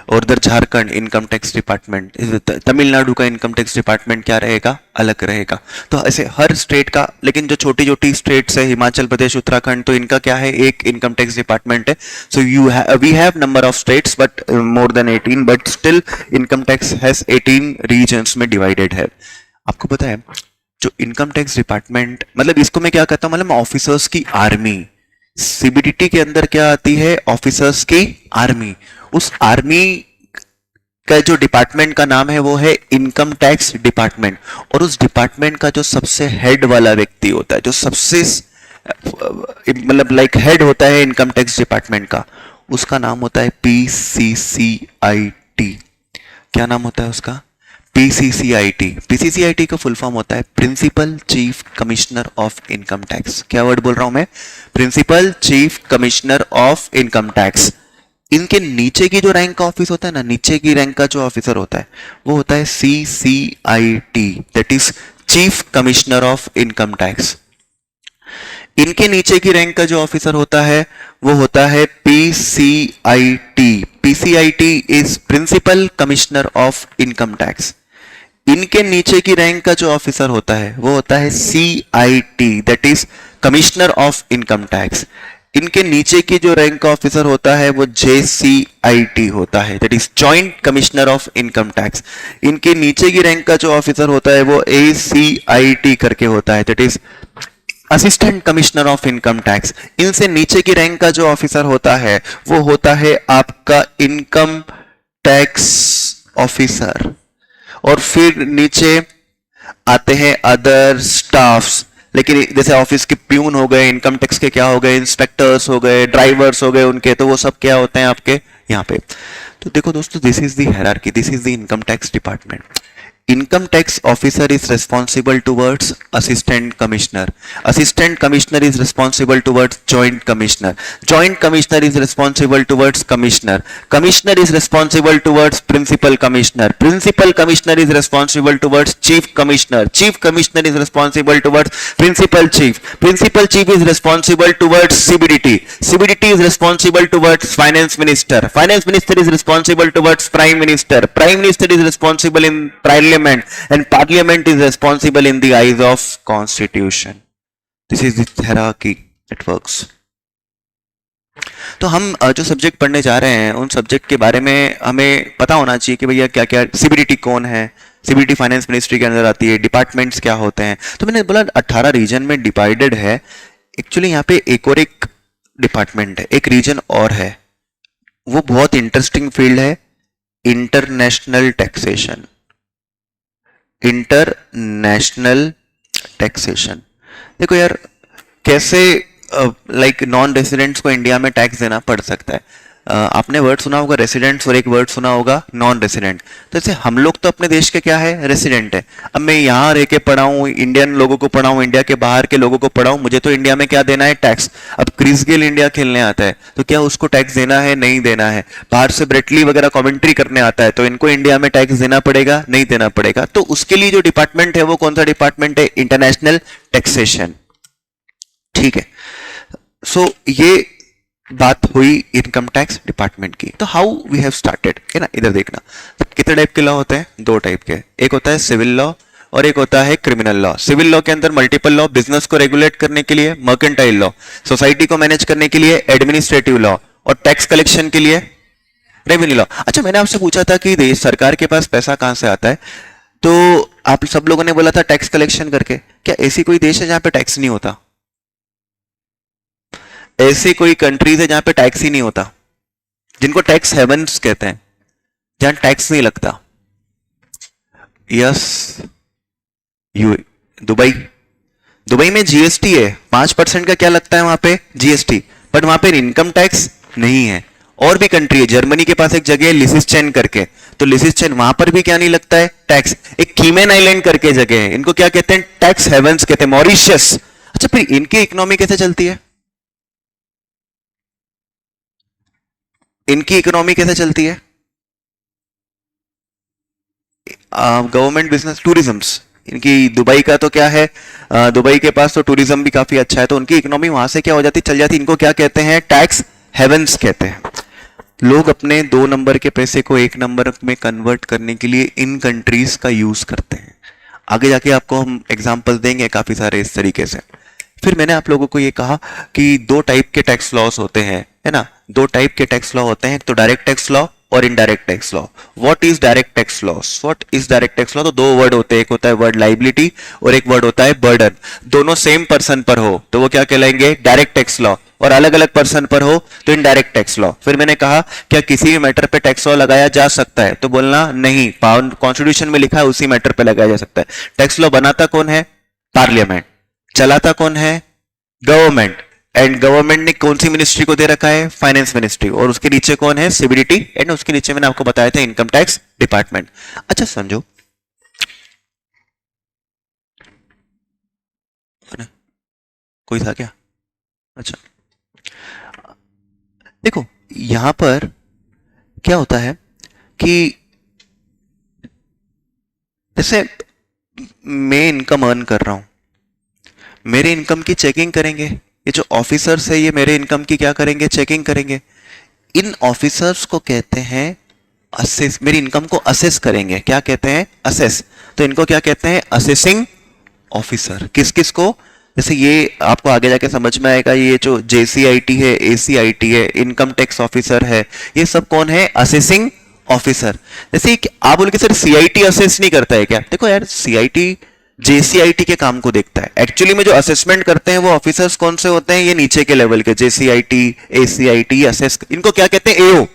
और उधर Jharkhand income tax department, Tamil Nadu का इनकम टैक्स डिपार्टमेंट क्या रहेगा? अलग रहेगा। तो ऐसे हर स्टेट का, लेकिन जो छोटी छोटी स्टेट्स है, हिमाचल प्रदेश, उत्तराखंड, तो इनका क्या है? एक इनकम टैक्स डिपार्टमेंट है। So we have number of states but more than 18, but still income tax has 18 regions में डिवाइडेड है। आपको पता है जो इनकम टैक्स डिपार्टमेंट, मतलब इसको मैं क्या कहता हूं, मतलब ऑफिसर्स की आर्मी। सीबीडीटी के अंदर क्या आती है? ऑफिसर्स की आर्मी। उस आर्मी का जो डिपार्टमेंट का नाम है वो है इनकम टैक्स डिपार्टमेंट। और उस डिपार्टमेंट का जो सबसे हेड वाला व्यक्ति होता है, जो सबसे मतलब लाइक हेड होता है इनकम टैक्स डिपार्टमेंट का, उसका नाम होता है पीसीसीआईटी। क्या नाम होता है उसका? पीसीसीआईटी। पीसीसीआईटी का फुल फॉर्म होता है principal chief commissioner of income tax. क्या वर्ड बोल रहा हूं मैं? Principal chief commissioner of income tax. इनके नीचे की जो रैंक का ऑफिस होता है ना, नीचे की रैंक का जो ऑफिसर होता है वो होता है CCIT, that is chief commissioner of income tax. इनके नीचे की रैंक का जो ऑफिसर होता है वो होता है PCIT. PCIT is principal commissioner of income tax. इनके नीचे की रैंक का जो ऑफिसर होता है वो होता है CIT, that is commissioner of income tax. इनके नीचे की जो रैंक का ऑफिसर होता है वो जेसीआईटी होता है, that is joint commissioner of income tax. इनके नीचे की रैंक का जो ऑफिसर होता है वो एसीआईटी करके होता है, that is assistant commissioner of income tax. इनसे नीचे की रैंक का जो ऑफिसर होता है वो होता है आपका इनकम टैक्स ऑफिसर। और फिर नीचे आते हैं अदर स्टाफ्स, लेकिन जैसे ऑफिस के प्यून हो गए, इनकम टैक्स के क्या हो गए, इंस्पेक्टर्स हो गए, ड्राइवर्स हो गए उनके, तो वो सब क्या होते हैं आपके यहाँ पे। तो देखो दोस्तों, this is the hierarchy, this is the income tax department. Income tax officer is responsible towards assistant commissioner. Assistant commissioner is responsible towards joint commissioner. Joint commissioner is responsible towards commissioner. Commissioner is responsible towards principal commissioner. Principal commissioner is responsible towards chief commissioner. Chief commissioner is responsible towards principal chief. Principal chief is responsible towards CBDT. CBDT is responsible towards finance minister. Finance minister is responsible towards prime minister. Prime minister is responsible in parliament, and parliament is responsible in the eyes of constitution. This is the hierarchy that works. तो हम जो subject पढ़ने जा रहे हैं उन subject के बारे में हमें पता होना चाहिए कि भैया क्या क्या, सीबीडीटी कौन है, सीबीडीटी फाइनेंस मिनिस्ट्री के अंदर आती है, डिपार्टमेंट्स क्या होते हैं। तो मैंने बोला 18 रीजन में डिवाइडेड है। एक्चुअली यहाँ पे एक डिपार्टमेंट है, एक रीजन और है, वो बहुत इंटरेस्टिंग फील्ड है, इंटरनेशनल टैक्सेशन, इंटरनेशनल टैक्सेशन। देखो यार, कैसे लाइक नॉन रेसिडेंट्स को इंडिया में टैक्स देना पड़ सकता है। आपने वर्ड सुना होगा रेसिडेंट्स और एक वर्ड सुना होगा नॉन रेसिडेंट। तो जैसे हम लोग तो अपने देश के क्या है, रेसिडेंट है। अब मैं यहाँ रह के पढ़ाऊँ, इंडियन लोगों को पढ़ाऊँ, इंडिया के बाहर के लोगों को पढ़ाऊँ, मुझे तो इंडिया में क्या देना है, टैक्स। अब क्रिस गेल इंडिया खेलने आता है तो क्या उसको टैक्स देना है, नहीं देना है। बाहर से ब्रेटली वगैरह कमेंट्री करने आता है तो इनको इंडिया में टैक्स देना पड़ेगा, नहीं देना पड़ेगा। तो उसके लिए जो डिपार्टमेंट है वो कौन सा डिपार्टमेंट है, इंटरनेशनल टैक्सेशन। ठीक है, सो ये बात हुई इनकम टैक्स डिपार्टमेंट की। तो हाउ वी हैव स्टार्टेड, है ना। इधर देखना, तो कितने टाइप के लॉ होते हैं, दो टाइप के। एक होता है सिविल लॉ और एक होता है क्रिमिनल लॉ। सिविल लॉ के अंदर मल्टीपल लॉ, बिजनेस को रेगुलेट करने के लिए मर्केंटाइल लॉ, सोसाइटी को मैनेज करने के लिए एडमिनिस्ट्रेटिव लॉ, और टैक्स कलेक्शन के लिए रेवेन्यू लॉ। अच्छा, मैंने आपसे पूछा था कि देश सरकार के पास पैसा कहां से आता है, तो आप सब लोगों ने बोला था टैक्स कलेक्शन करके। क्या ऐसी कोई देश है जहां पे टैक्स नहीं होता? ऐसी कोई कंट्रीज है जहां पे टैक्स ही नहीं होता, जिनको टैक्स हेवंस कहते हैं, जहां टैक्स नहीं लगता? Yes, you, Dubai. दुबई में जीएसटी है, 5% का क्या लगता है वहां पे, जीएसटी, बट वहां पे इनकम टैक्स नहीं है। और भी कंट्री है, जर्मनी के पास एक जगह है लिसिस्टेन करके, तो लिसिस्टेन वहां पर भी क्या नहीं लगता है, टैक्स। एक कीमेन आइलैंड करके जगह है, इनको क्या कहते हैं, टैक्स हेवंस कहते हैं, मॉरिशस। अच्छा, फिर इनकी इकोनॉमी कैसे चलती है, इनकी इकोनॉमी कैसे चलती है? Government business, tourisms. इनकी दुबई का तो क्या है, दुबई के पास तो टूरिज्म भी काफी अच्छा है, तो उनकी इकोनॉमी वहां से क्या हो जाती, चल जाती। इनको क्या कहते हैं, टैक्स हेवंस कहते हैं। लोग अपने 2 नंबर के पैसे को 1 नंबर में कन्वर्ट करने के लिए इन कंट्रीज का यूज करते हैं। आगे जाके आपको हम एग्जांपल देंगे काफी सारे इस तरीके से। फिर मैंने आप लोगों को ये कहा कि 2 टाइप के टैक्स लॉस होते हैं, है ना। 2 टाइप के टैक्स लॉ होते हैं, तो डायरेक्ट टैक्स लॉ और indirect tax law. What is direct tax loss, what is direct tax law? तो 2 वर्ड होते हैं, एक होता है वर्ड लाइबिलिटी और एक वर्ड होता है बर्डन। दोनों सेम पर्सन पर हो तो वो क्या कहलाएंगे, डायरेक्ट टैक्स लॉ, और अलग अलग पर्सन पर हो तो इनडायरेक्ट टैक्स लॉ। फिर मैंने कहा क्या किसी भी मैटर पे टैक्स लॉ लगाया जा सकता है, तो बोलना नहीं, कॉन्स्टिट्यूशन में लिखा है उसी मैटर पे लगाया जा सकता है। टैक्स लॉ बनाता कौन है, पार्लियामेंट। चलाता कौन है, गवर्नमेंट। एंड गवर्नमेंट ने कौन सी मिनिस्ट्री को दे रखा है, फाइनेंस मिनिस्ट्री, और उसके नीचे कौन है, सीबीडीटी, एंड उसके नीचे मैंने आपको बताया था इनकम टैक्स डिपार्टमेंट। अच्छा समझो, कोई था क्या? अच्छा देखो, यहां पर क्या होता है कि जैसे मैं इनकम अर्न कर रहा हूं, मेरे इनकम की चेकिंग करेंगे, ये जो ऑफिसर्स है ये मेरे इनकम की क्या करेंगे, चेकिंग करेंगे। इन ऑफिसर्स को कहते हैं असेस, मेरी इनकम को असेस करेंगे, क्या कहते हैं, असेस। तो इनको क्या कहते हैं, असेसिंग ऑफिसर। किस किस को, जैसे ये आपको आगे जाके समझ में आएगा, ये जो जेसीआईटी है, एसीआईटी है, इनकम टैक्स ऑफिसर है, ये सब कौन है, असेसिंग ऑफिसर। जैसे आप बोल के सर सीआईटी असेस नहीं करता है क्या, देखो यार सीआईटी जेसीआईटी के काम को देखता है। एक्चुअली में जो असेसमेंट करते हैं वो ऑफिसर्स कौन से होते हैं, ये नीचे के लेवल के, जेसीआईटी, एसीआईटी, असेस, इनको क्या कहते हैं, एओ,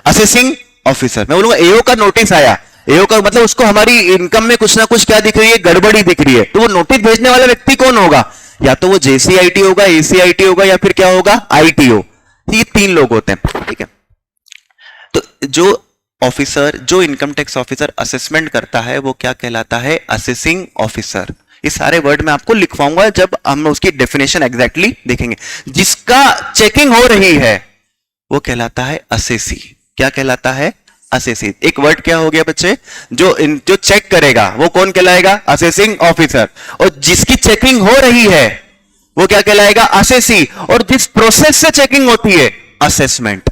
असेसिंग ऑफिसर। मैं बोलूंगा एओ का नोटिस आया, एओ का मतलब उसको हमारी इनकम में कुछ ना कुछ क्या दिख रही है, गड़बड़ी दिख रही है, तो वो नोटिस भेजने वाला व्यक्ति कौन होगा, या तो वो जेसीआईटी होगा, एसीआईटी होगा, या फिर क्या होगा, आईटीओ। ये 3 लोग होते हैं, ठीक है। तो जो ऑफिसर, जो इनकम टैक्स ऑफिसर असेसमेंट करता है वो क्या कहलाता है, असेसिंग ऑफिसर। ये सारे वर्ड मैं आपको लिखवाऊंगा जब हम उसकी डेफिनेशन एग्जैक्टली देखेंगे। जिसका चेकिंग हो रही है वो कहलाता है असेसी। क्या कहलाता है, असेसी। एक वर्ड क्या हो गया बच्चे, जो चेक करेगा वो कौन कहलाएगा, असेसिंग ऑफिसर। और जिसकी चेकिंग हो रही है वो क्या कहलाएगा, असेसी। और जिस प्रोसेस से चेकिंग होती है, असेसमेंट।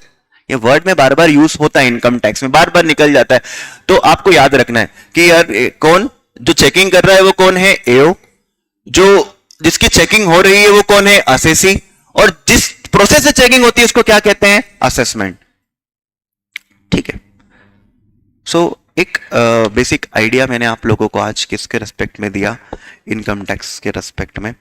ये वर्ड में बार बार यूज होता है, इनकम टैक्स में बार बार निकल जाता है, तो आपको याद रखना है कि यार कौन जो चेकिंग कर रहा है वो कौन है, एओ। जो जिसकी चेकिंग हो रही है वो कौन है, असेसी। और जिस प्रोसेस से चेकिंग होती है उसको क्या कहते हैं, असेसमेंट। ठीक है। सो एक बेसिक आइडिया मैंने आप लोगों को आज किसके रेस्पेक्ट में दिया, इनकम टैक्स के रेस्पेक्ट में।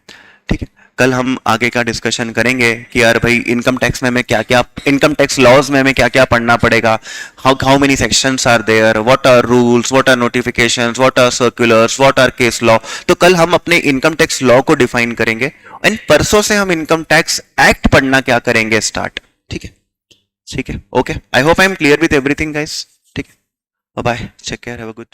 ठीक है, कल हम आगे का डिस्कशन करेंगे कि यार भाई इनकम टैक्स में हमें क्या क्या, इनकम टैक्स लॉज में हमें क्या क्या पढ़ना पड़ेगा, how many sections are there, what are rules, what are notifications, what are circulars, what are case law. तो कल हम अपने इनकम टैक्स लॉ को डिफाइन करेंगे एंड परसों से हम इनकम टैक्स एक्ट पढ़ना क्या करेंगे स्टार्ट। ठीक है, ठीक है, okay, I hope I am clear with everything guys. ठीक है, bye, take care, have a good